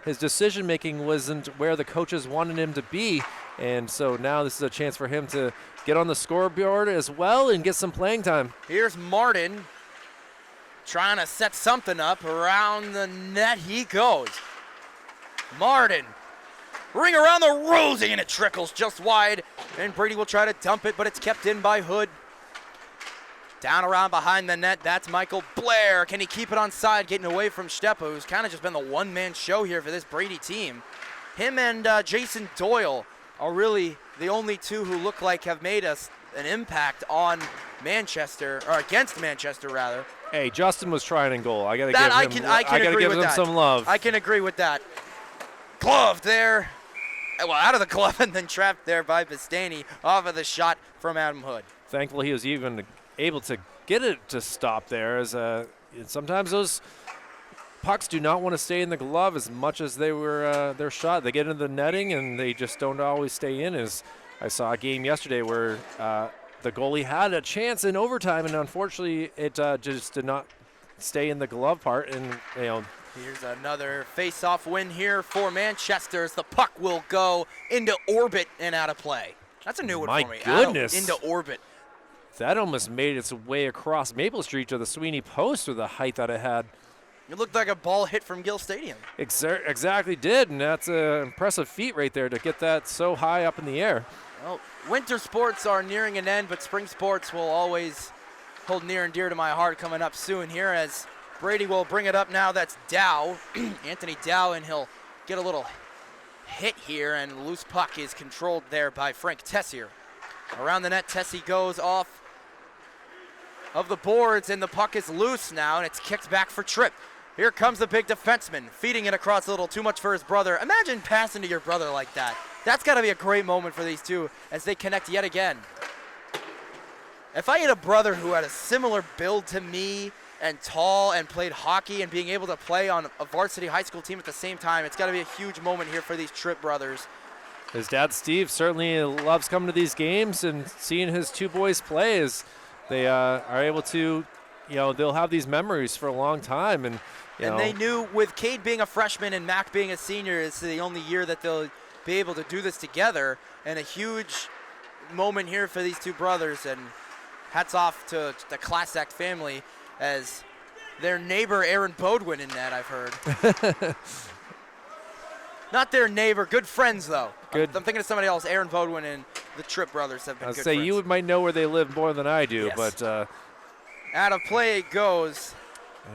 decision-making wasn't where the coaches wanted him to be. And so now this is a chance for him to get on the scoreboard as well and get some playing time. Here's Martin trying to set something up. Around the net he goes. Martin, ring around the rosy, and it trickles just wide. And Brady will try to dump it, but it's kept in by Hood. Down around behind the net, that's Michael Blair. Can he keep it on side, getting away from Stepa, who's kind of just been the one-man show here for this Brady team. Him and Jason Doyle are really the only 2 who look like have made us an impact on Manchester, or against Manchester, rather. Hey, Justin was trying in goal. I got to give him some love. I can agree with that. Gloved there. Well, out of the glove and then trapped there by Bastaney off of the shot from Adam Hood. Thankfully, he was even able to get it to stop there, as sometimes those pucks do not want to stay in the glove as much as they were their shot. They get into the netting, and they just don't always stay in. As I saw a game yesterday where the goalie had a chance in overtime, and unfortunately it just did not stay in the glove part. And here's another face-off win here for Manchester, as the puck will go into orbit and out of play. That's a new one for me. My goodness. Into orbit. That almost made its way across Maple Street to the Sweeney post with the height that it had. It looked like a ball hit from Gill Stadium. Exactly did, and that's an impressive feat right there to get that so high up in the air. Well, winter sports are nearing an end, but spring sports will always hold near and dear to my heart coming up soon here, as Brady will bring it up now. That's Dow, Anthony Dow, and he'll get a little hit here, and the loose puck is controlled there by Frank Tessier. Around the net, Tessie goes off of the boards, and the puck is loose now, and it's kicked back for Tripp. Here comes the big defenseman, feeding it across a little too much for his brother. Imagine passing to your brother like that. That's got to be a great moment for these two as they connect yet again. If I had a brother who had a similar build to me and tall and played hockey and being able to play on a varsity high school team at the same time, it's got to be a huge moment here for these Tripp brothers. His dad, Steve, certainly loves coming to these games and seeing his two boys play as they are able to, they'll have these memories for a long time. And they knew with Cade being a freshman and Mac being a senior, it's the only year that they'll be able to do this together, and a huge moment here for these two brothers. And hats off to the Class Act family as their neighbor Aaron Bodwin in that, I've heard. Not their neighbor, good friends though. Good. I'm thinking of somebody else. Aaron Bodwin and the Tripp brothers have been good friends. You might know where they live more than I do, Yes. but out of play it goes.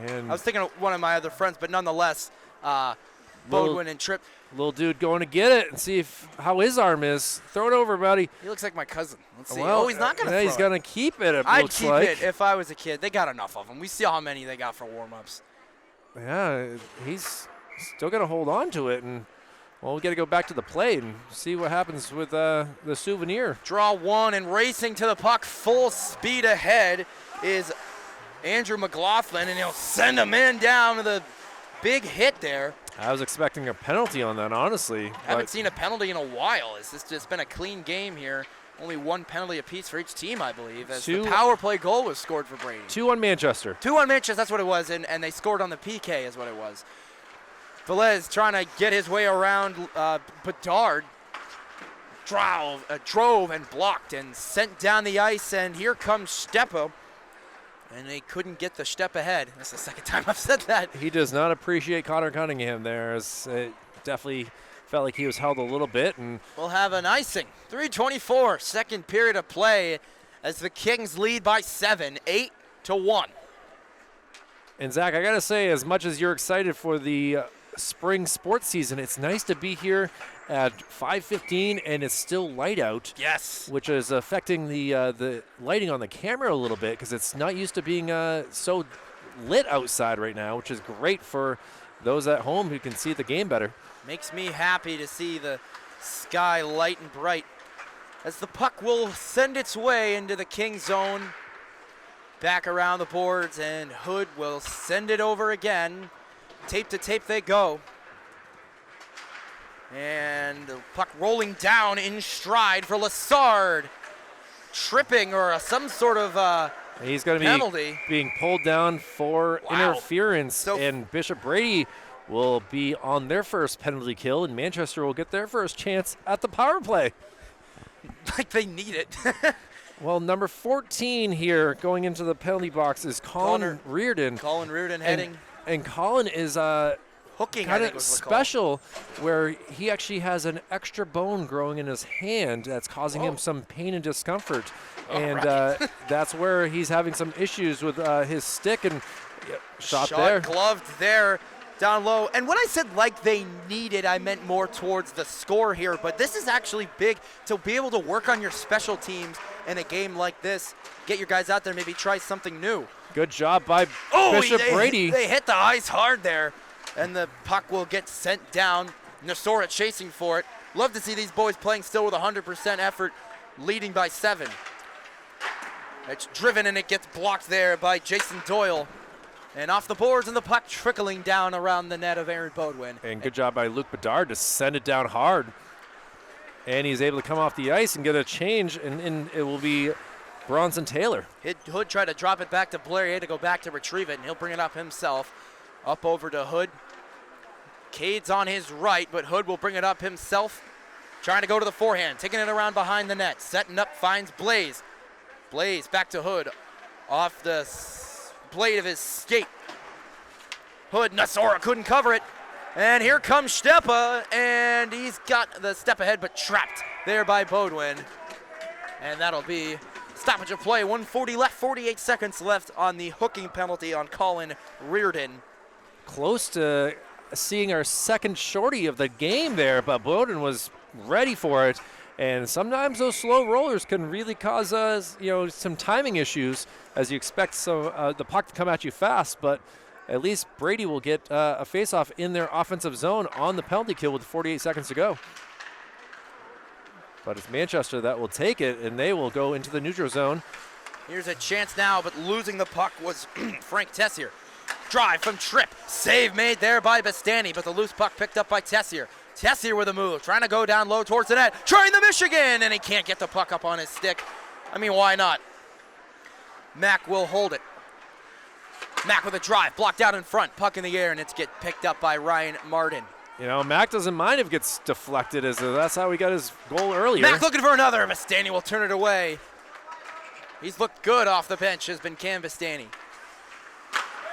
and I was thinking of one of my other friends, but nonetheless, Bodwin and Tripp. little dude going to get it and see how his arm is. Throw it over, buddy. He looks like my cousin. Let's see. Well, He's not going to throw he's it. going to keep it, I'd looks keep like. it if I was a kid. They got enough of them. We see how many they got for warm-ups. Yeah, he's still going to hold on to it. And, well, we got to go back to the plate and see what happens with the souvenir. Draw one and racing to the puck full speed ahead is Andrew McLaughlin, and he'll send a man down with a big hit there. I was expecting a penalty on that, honestly. Haven't seen a penalty in a while. It's just been a clean game here. Only one penalty apiece for each team, I believe, as the power play goal was scored for Brady. 2 on Manchester. 2 on Manchester, that's what it was, and they scored on the PK is what it was. Velez trying to get his way around Bedard. Drove and blocked and sent down the ice, and here comes Steppa. And they couldn't get the step ahead. That's the second time I've said that. He does not appreciate Connor Cunningham there. It definitely felt like he was held a little bit. And we'll have an icing. 3:24, second period of play as the Kings lead by 7, 8-1. And Zach, I got to say, as much as you're excited for the spring sports season, it's nice to be here at 5:15 and it's still light out. Yes. Which is affecting the lighting on the camera a little bit because it's not used to being so lit outside right now, which is great for those at home who can see the game better. Makes me happy to see the sky light and bright as the puck will send its way into the King zone. Back around the boards, and Hood will send it over again. Tape to tape they go. And the puck rolling down in stride for Lassard. Tripping or some sort of he's going to penalty. Be being pulled down for interference, and Bishop Brady will be on their first penalty kill, and Manchester will get their first chance at the power play. Like they need it. Well, number 14 here going into the penalty box is Colin Reardon. Colin Reardon heading. And Colin is hooking, kind of special, where he actually has an extra bone growing in his hand that's causing him some pain and discomfort. And that's where he's having some issues with his stick, and shot there. Gloved there. Down low. And when I said like they need it, I meant more towards the score here. But this is actually big to be able to work on your special teams in a game like this. Get your guys out there, maybe try something new. Good job by Bishop Brady. They hit the ice hard there. And the puck will get sent down. Nasora chasing for it. Love to see these boys playing still with 100% effort, leading by 7. It's driven and it gets blocked there by Jason Doyle. And off the boards, and the puck trickling down around the net of Aaron Bodwin. And good job by Luke Bedard to send it down hard. And he's able to come off the ice and get a change, and it will be Bronson Taylor. Hood tried to drop it back to Blair. He had to go back to retrieve it, and he'll bring it up himself. Up over to Hood. Cade's on his right, but Hood will bring it up himself. Trying to go to the forehand, taking it around behind the net. Setting up, finds Blaze. Blaze back to Hood. Off the blade of his skate. Hood, Nasora couldn't cover it. And here comes Steppa, and he's got the step ahead, but trapped there by Bodwin. And that'll be stoppage of play. 1:40 left, 48 seconds left on the hooking penalty on Colin Reardon. Close to seeing our second shorty of the game there, but Bodwin was ready for it. And sometimes those slow rollers can really cause some timing issues, as you expect the puck to come at you fast. But at least Brady will get a faceoff in their offensive zone on the penalty kill with 48 seconds to go. But it's Manchester that will take it, and they will go into the neutral zone. Here's a chance now, but losing the puck was Frank Tessier. Drive from Tripp. Save made there by Bastani, but the loose puck picked up by Tessier. Tessier with a move, trying to go down low towards the net, trying the Michigan, and he can't get the puck up on his stick. I mean, why not? Mack will hold it. Mack with a drive, blocked out in front, puck in the air, and it's get picked up by Ryan Martin. You know, Mack doesn't mind if it gets deflected, as that's how he got his goal earlier. Mack looking for another, Vastani will turn it away. He's looked good off the bench, has been Cam Vastani.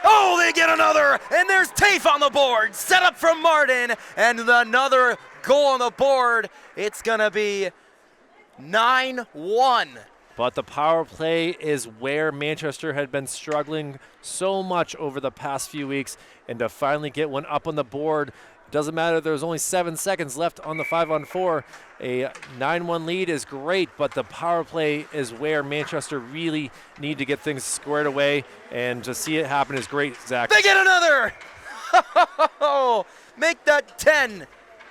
Oh, they get another, and there's Tafe on the board. Set up from Martin, and another goal on the board. It's going to be 9-1. But the power play is where Manchester had been struggling so much over the past few weeks, and to finally get one up on the board, doesn't matter, there's only 7 seconds left on the 5-on-4. A 9-1 lead is great, but the power play is where Manchester really need to get things squared away, and to see it happen is great, Zach. They get another! Make that 10.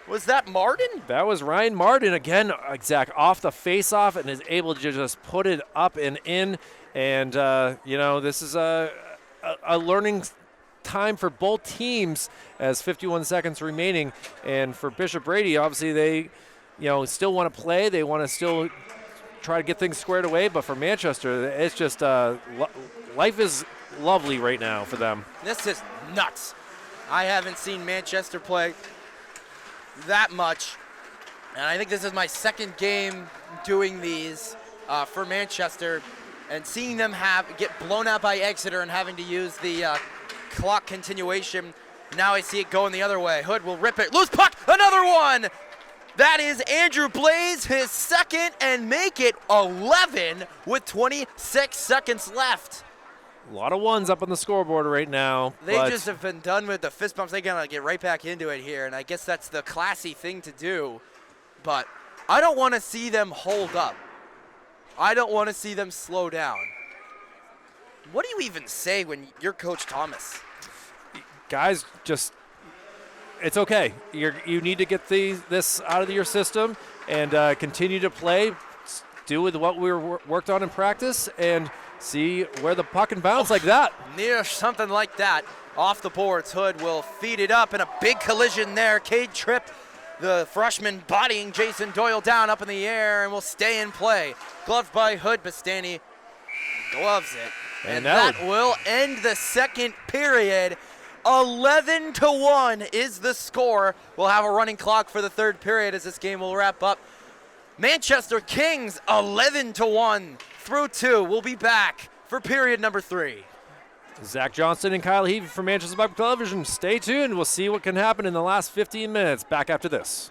Was that Martin? That was Ryan Martin again, Zach, off the face-off, and is able to just put it up and in. And, you know, this is a learning time for both teams as 51 seconds remaining. And for Bishop Brady, obviously they, you know, still want to play. They want to still try to get things squared away. But for Manchester, it's just life is lovely right now for them. This is nuts. I haven't seen Manchester play that much, and I think this is my second game doing these for Manchester, and seeing them get blown out by Exeter and having to use the clock continuation. Now I see it going the other way. Hood will rip it, loose puck, another one. That is Andrew Blaze, his second, and make it 11 with 26 seconds left. A lot of ones up on the scoreboard right now. They just have been done with the fist bumps. They're going to get right back into it here, and I guess that's the classy thing to do. But I don't want to see them hold up. I don't want to see them slow down. What do you even say when you're Coach Thomas? Guys, just, it's okay. You need to get this out of your system and continue to play. Do with what we worked on in practice and see where the puck can bounce like that. Near something like that. Off the boards, Hood will feed it up, and a big collision there. Cade Tripp, the freshman, bodying Jason Doyle down up in the air, and will stay in play. Gloved by Hood, Bastani gloves it. And that will end the second period. 11-1 is the score. We'll have a running clock for the third period as this game will wrap up. Manchester Kings 11-1 through 2. We'll be back for period number 3. Zach Johnston and Kyle Heavey from Manchester Bible Television. Stay tuned. We'll see what can happen in the last 15 minutes. Back after this.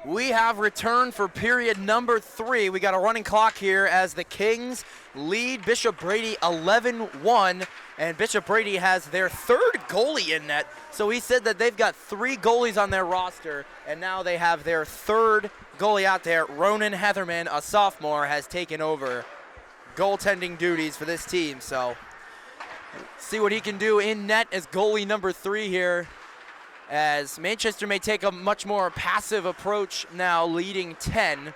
We have returned for period number 3. We got a running clock here as the Kings lead Bishop Brady 11-1, and Bishop Brady has their third goalie in net. So he said that they've got 3 goalies on their roster, and now they have their third goalie out there. Ronan Heatherman, a sophomore, has taken over goaltending duties for this team. So see what he can do in net as goalie number 3 here, as Manchester may take a much more passive approach now, leading 10.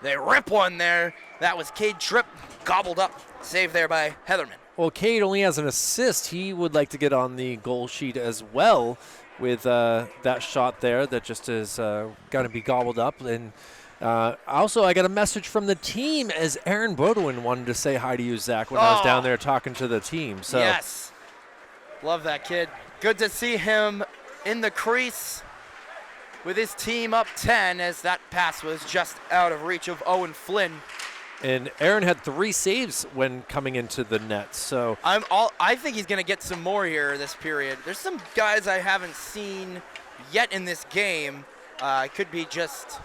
They rip one there. That was Cade Tripp, gobbled up. Saved there by Heatherman. Well, Cade only has an assist. He would like to get on the goal sheet as well with that shot there that just is going to be gobbled up. And also, I got a message from the team as Aaron Bodwin wanted to say hi to you, Zach, when I was down there talking to the team. So yes. Love that kid. Good to see him in the crease with his team up 10, as that pass was just out of reach of Owen Flynn. And Aaron had 3 saves when coming into the net. So I think he's going to get some more here this period. There's some guys I haven't seen yet in this game. It could be just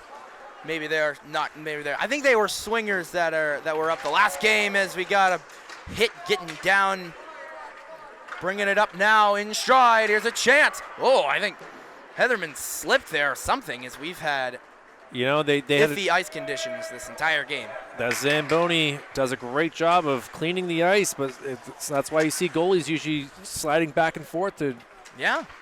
maybe they're not. Maybe they're. I think they were swingers that were up the last game, as we got a hit getting down. Bringing it up now in stride. Here's a chance. Oh, I think Heatherman slipped there or something, as we've had they iffy ice conditions this entire game. That Zamboni does a great job of cleaning the ice, but that's why you see goalies usually sliding back and forth to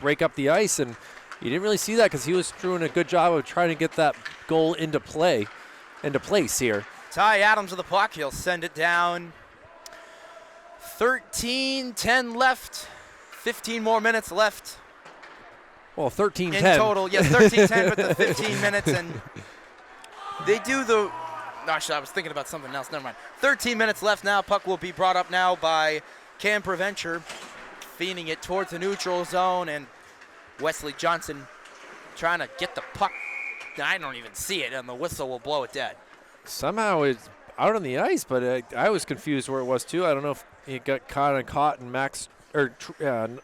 break up the ice. And you didn't really see that because he was doing a good job of trying to get that goal into place here. Ty Adams with the puck. He'll send it down. 13-10 left. 15 more minutes left. Well, 13-10. In total, yes, 13-10 with the 15 minutes, and they do the. Actually, I was thinking about something else. Never mind. 13 minutes left now. Puck will be brought up now by Cam Preventure, feeding it towards the neutral zone, and Wesley Johnson trying to get the puck. I don't even see it, and the whistle will blow it dead. Somehow it's out on the ice, but I was confused where it was too. I don't know if it got caught in Mac's, or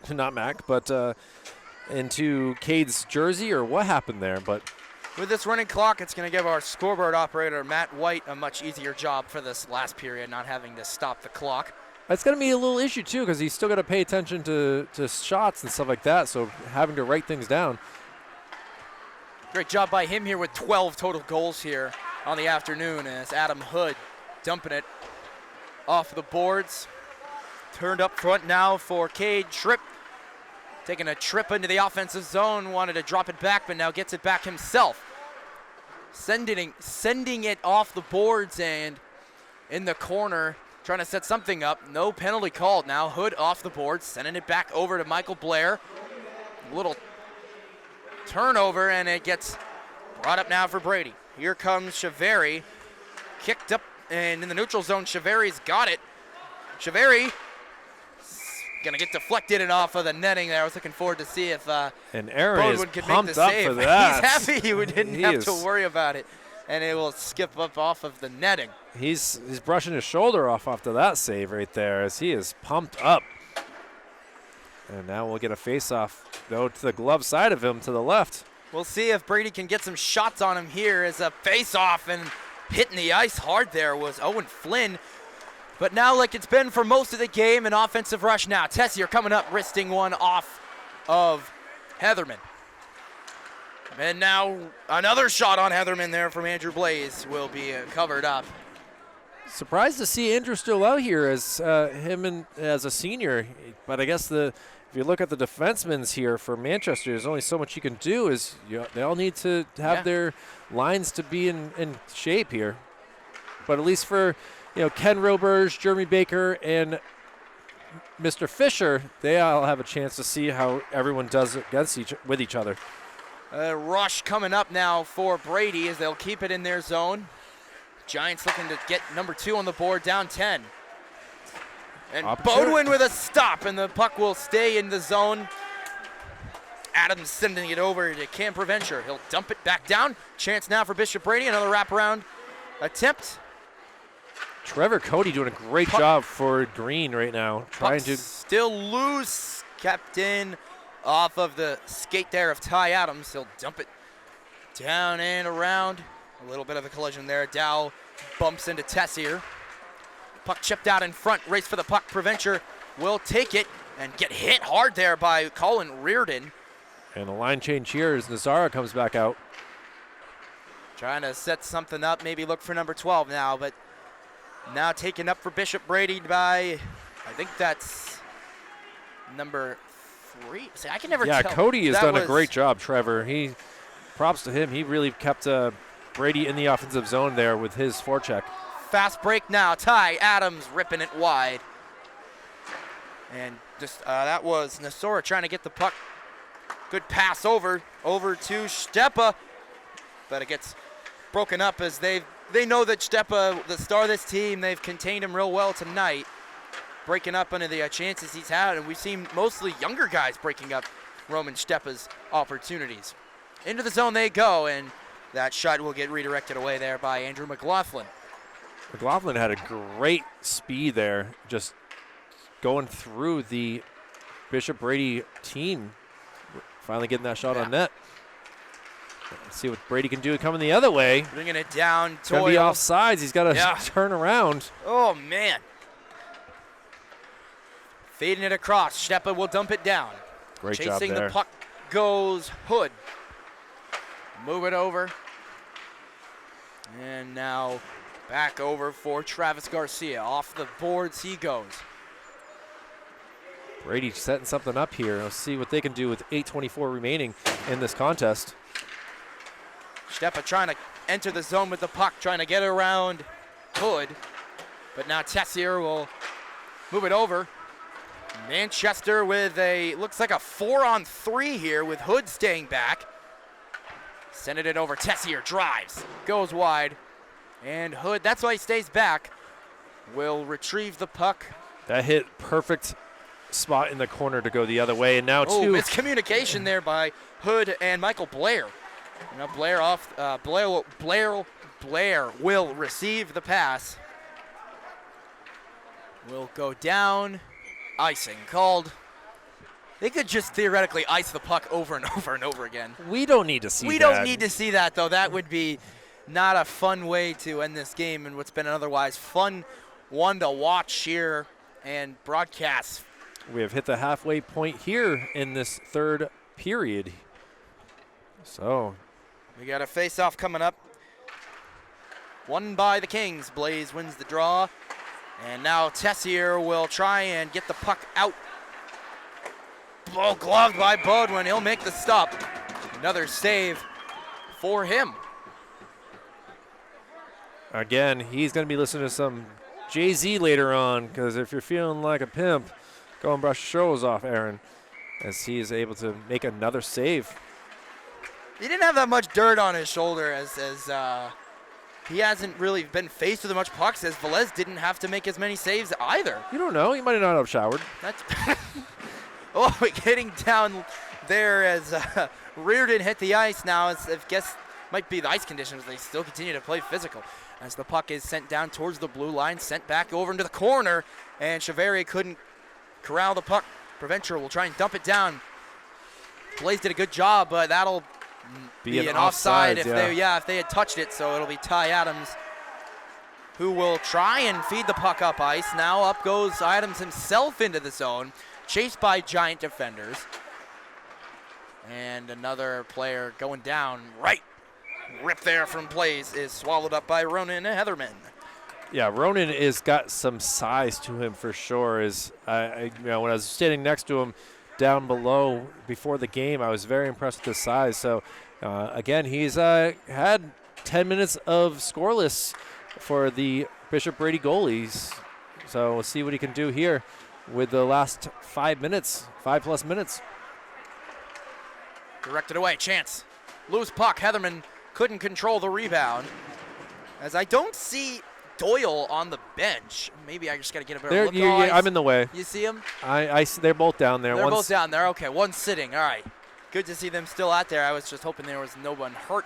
not Mac, but into Cade's jersey, or what happened there. But with this running clock, it's going to give our scoreboard operator, Matt White, a much easier job for this last period, not having to stop the clock. That's going to be a little issue too, because he's still got to pay attention to shots and stuff like that, so having to write things down. Great job by him here with 12 total goals here on the afternoon, as Adam Hood dumping it off the boards. Turned up front now for Cade Tripp. Taking a trip into the offensive zone, wanted to drop it back, but now gets it back himself. Sending it off the boards and in the corner, trying to set something up. No penalty called now. Hood off the boards, sending it back over to Michael Blair. A little turnover, and it gets brought up now for Brady. Here comes Chaveri. Kicked up, and in the neutral zone, Chaveri's got it. Chaveri gonna get deflected and off of the netting there. I was looking forward to see if and Aaron Bodwin could make pumped the up save. for that. He's happy he didn't have to worry about it, and it will skip up off of the netting. He's brushing his shoulder off after that save right there, as he is pumped up. And now we'll get a face-off, though, to the glove side of him to the left. We'll see if Brady can get some shots on him here as a face-off, and hitting the ice hard there was Owen Flynn. But now, like it's been for most of the game, an offensive rush now. Tessier coming up, wristing one off of Heatherman. And now another shot on Heatherman there from Andrew Blaze will be covered up. Surprised to see Andrew still out here as as a senior. But I guess if you look at the defensemen here for Manchester, there's only so much you can do. They all need to have their lines to be in shape here. But at least for Ken Roberge, Jeremy Baker, and Mr. Fisher, they all have a chance to see how everyone does with each other. Rush coming up now for Brady as they'll keep it in their zone. Giants looking to get number 2 on the board, down 10. And Bodwin with a stop, and the puck will stay in the zone. Adams sending it over to Cam Preventure. He'll dump it back down. Chance now for Bishop Brady, another wraparound attempt. Trevor Cody doing a great job for Green right now. Trying to still loose, kept in off of the skate there of Ty Adams. He'll dump it down and around. A little bit of a collision there. Dow bumps into Tessier. Puck chipped out in front. Race for the puck. Preventure will take it and get hit hard there by Colin Reardon. And a line change here as Nazara comes back out. Trying to set something up. Maybe look for number 12 now, but now taken up for Bishop Brady by, I think that's number 3. See, I can never tell. Yeah, Cody has done a great job, Trevor. Props to him. He really kept Brady in the offensive zone there with his forecheck. Fast break now. Ty Adams ripping it wide. And just that was Nasora trying to get the puck. Good pass over to Stepa. But it gets broken up as they know that Stepa, the star of this team, they've contained him real well tonight. Breaking up under the chances he's had, and we've seen mostly younger guys breaking up Roman Stepa's opportunities. Into the zone they go, and that shot will get redirected away there by Andrew McLaughlin. McLaughlin had a great speed there, just going through the Bishop Brady team. Finally getting that shot on net. Let's see what Brady can do coming the other way. Bringing it down. It's going to be offsides. He's got to turn around. Oh, man. Fading it across. Stepa will dump it down. Great job there. Chasing the puck goes Hood. Move it over. And now back over for Travis Garcia. Off the boards he goes. Brady setting something up here. Let's see what they can do with 8:24 remaining in this contest. Stepa trying to enter the zone with the puck, trying to get around Hood. But now Tessier will move it over. Manchester with looks like a 4-on-3 here with Hood staying back. Sending it over, Tessier drives, goes wide, and Hood, that's why he stays back, will retrieve the puck. That hit perfect spot in the corner to go the other way, and now miscommunication there by Hood and Michael Blair. Now Blair will receive the pass. Will go down. Icing called. They could just theoretically ice the puck over and over and over again. We don't need to see that. We don't need to see that, though. That would be not a fun way to end this game and what's been an otherwise fun one to watch here and broadcast. We have hit the halfway point here in this third period. So we got a face-off coming up. Won by the Kings. Blaze wins the draw. And now Tessier will try and get the puck out. Ball gloved by Bodwin. He'll make the stop. Another save for him. Again, he's going to be listening to some Jay-Z later on, because if you're feeling like a pimp, go and brush your shoulders off, Aaron, as he is able to make another save. He didn't have that much dirt on his shoulder as he hasn't really been faced with much pucks, as Velez didn't have to make as many saves either. You don't know. He might not have showered. That's getting down there as Reardon hit the ice now. I guess might be the ice conditions. They still continue to play physical as the puck is sent down towards the blue line, sent back over into the corner, and Chevalier couldn't corral the puck. Provencher will try and dump it down. Blaze did a good job, but that'll be an offside if they had touched it. So it'll be Ty Adams who will try and feed the puck up ice. Now up goes Adams himself into the zone, chased by Giant defenders. And another player going down right. Rip there from Blaze is swallowed up by Ronan Heatherman. Yeah, Ronan has got some size to him for sure. When I was standing next to him down below before the game, I was very impressed with his size. So, again, he's had 10 minutes of scoreless for the Bishop Brady goalies. So we'll see what he can do here with the last 5 plus minutes. Directed away, chance. Loose puck, Heatherman couldn't control the rebound. As I don't see Doyle on the bench. Maybe I just got to get a better look. I'm in the way. You see him? They're both down there. They're both down there. Okay, one's sitting. All right. Good to see them still out there. I was just hoping there was no one hurt.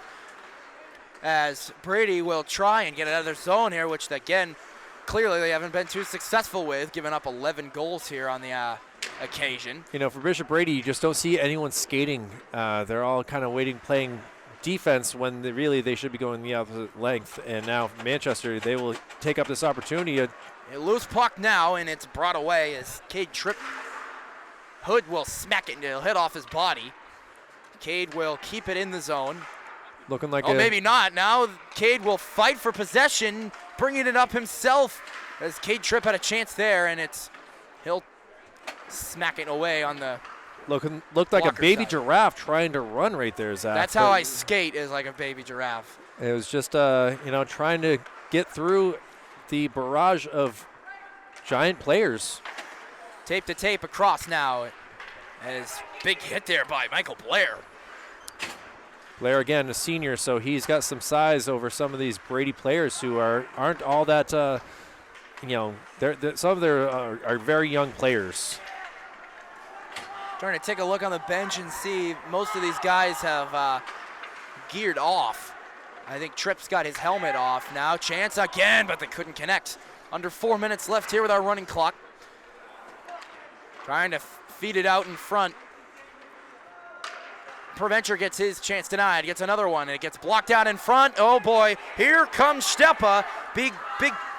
As Brady will try and get another zone here, which, again, clearly they haven't been too successful with, giving up 11 goals here on the occasion. For Bishop Brady, you just don't see anyone skating. They're all kind of playing defense when they should be going the opposite length. And now Manchester, they will take up this opportunity. A loose puck now, and it's brought away as Cade tripped. Hood will smack it, and it'll hit off his body. Cade will keep it in the zone. Looking like maybe not. Now Cade will fight for possession, bringing it up himself as Cade Tripp had a chance there, and he'll smack it away on the Looked like a baby giraffe trying to run right there, Zach. That's how I skate, is like a baby giraffe. It was just, trying to get through the barrage of Giant players. Tape to tape across now. As big hit there by Michael Blair. Blair, again, a senior, so he's got some size over some of these Brady players who aren't all that, some of them are very young players. Trying to take a look on the bench and see most of these guys have geared off. I think Tripp's got his helmet off now. Chance again, but they couldn't connect. Under 4 minutes left here with our running clock. Trying to feed it out in front. Provencher gets his chance denied. Gets another one, and it gets blocked out in front. Oh boy, here comes Stepa. Big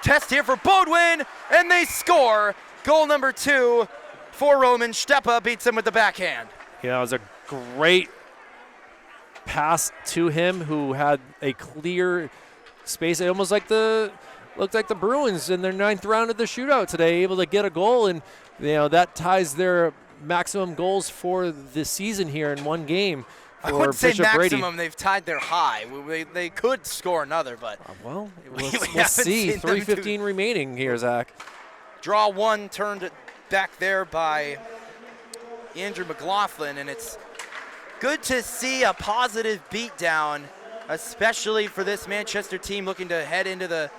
test here for Bodwin, and they score. Goal number 2. For Roman. Stepa beats him with the backhand. It was a great pass to him, who had a clear space. It almost looked like the Bruins in their 9th round of the shootout today, able to get a goal, and that ties their maximum goals for the season here in one game. I wouldn't say Bishop maximum. Brady. They've tied their high. They could score another, but we'll see. 3:15 remaining here, Zach. Draw one turned back there by Andrew McLaughlin, and it's good to see a positive beatdown, especially for this Manchester team looking to head into the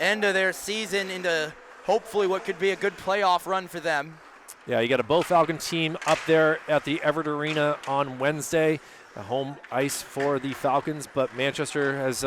end of their season, into hopefully what could be a good playoff run for them. Yeah, you got a Bo Falcon team up there at the Everett Arena on Wednesday, a home ice for the Falcons, but Manchester has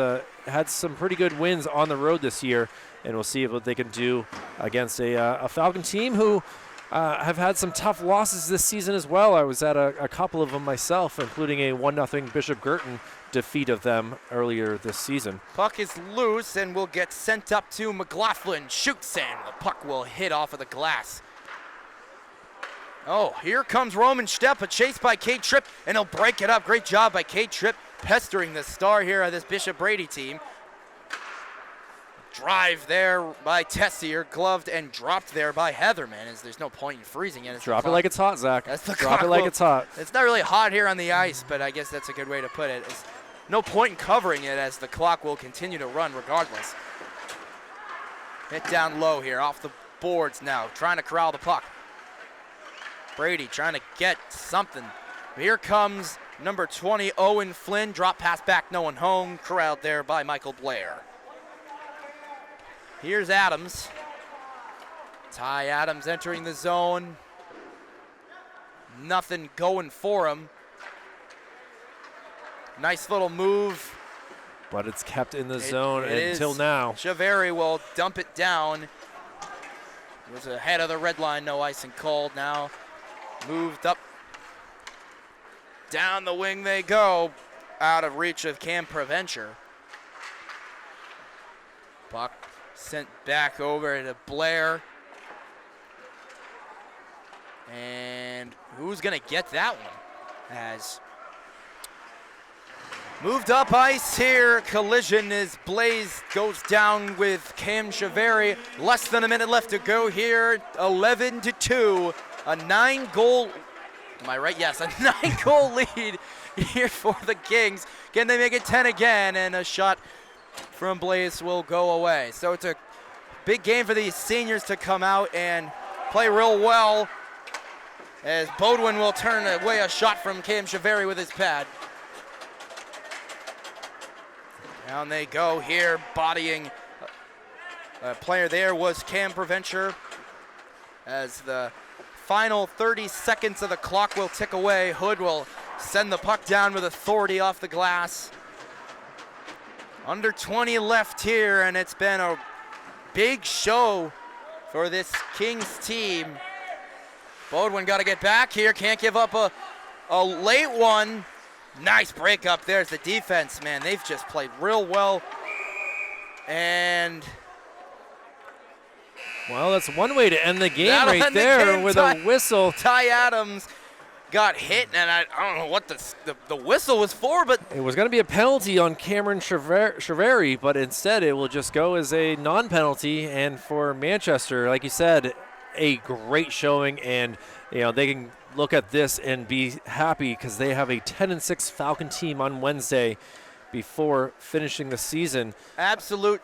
had some pretty good wins on the road this year, and we'll see what they can do against a Falcon team who have had some tough losses this season as well. I was at a couple of them myself, including a 1-0 Bishop Girton defeat of them earlier this season. Puck is loose and will get sent up to McLaughlin. Shoots, and the puck will hit off of the glass. Oh, here comes Roman Stepp, a chase by Cade Tripp, and he'll break it up. Great job by Cade Tripp, pestering the star here of this Bishop Brady team. Drive there by Tessier, gloved and dropped there by Heatherman, as there's no point in freezing it. Drop it like it's hot, Zach. Drop it like it's hot. It's not really hot here on the ice, but I guess that's a good way to put it. It's no point in covering it, as the clock will continue to run regardless. Hit down low here, off the boards now, trying to corral the puck. Brady trying to get something. Here comes number 20, Owen Flynn. Drop pass back, no one home. Corralled there by Michael Blair. Here's Adams. Ty Adams entering the zone. Nothing going for him. Nice little move. But it's kept in the zone until now. Chaveri will dump it down. It was ahead of the red line, no icing called now. Moved up. Down the wing they go. Out of reach of Cam Provencher. Puck sent back over to Blair. And who's going to get that one? As moved up ice here. Collision as Blaze goes down with Cam Chaveri. Less than a minute left to go here. 11-2. A 9-goal, am I right? Yes, a 9-goal lead here for the Kings. Can they make it 10 again? And a shot from Blaze will go away. So it's a big game for these seniors to come out and play real well, as Bodwin will turn away a shot from Cam Chaveri with his pad. Down they go here, bodying a player there was Cam Provencher, as the final 30 seconds of the clock will tick away. Hood will send the puck down with authority off the glass. Under 20 left here, and it's been a big show for this Kings team. Bodwin got to get back here, can't give up a late one. Nice break up. There's the defense, man. They've just played real well. And well, that's one way to end the game right there with a whistle. Ty Adams got hit, and I don't know what the whistle was for, but it was going to be a penalty on Cameron Chaveri, but instead it will just go as a non-penalty. And for Manchester, like you said, a great showing, and they can look at this and be happy because they have a 10-6 Falcon team on Wednesday before finishing the season. Absolute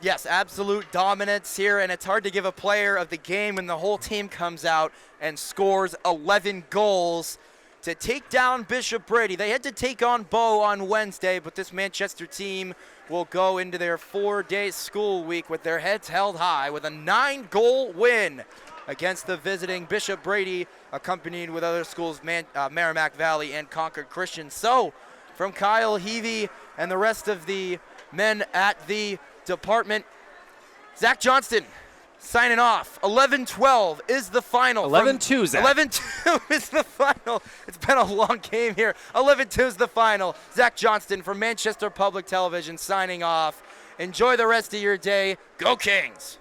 dominance here, and it's hard to give a player of the game when the whole team comes out and scores 11 goals to take down Bishop Brady. They had to take on Bow on Wednesday, but this Manchester team will go into their 4-day school week with their heads held high with a 9-goal win against the visiting Bishop Brady, accompanied with other schools, Merrimack Valley and Concord Christian. So, from Kyle Heavey and the rest of the men at the department, Zach Johnston signing off. 11-12 is the final. 11-2, Zach. 11-2 is the final. It's been a long game here. 11-2 is the final. Zach Johnston from Manchester Public Television signing off. Enjoy the rest of your day. Go Kings!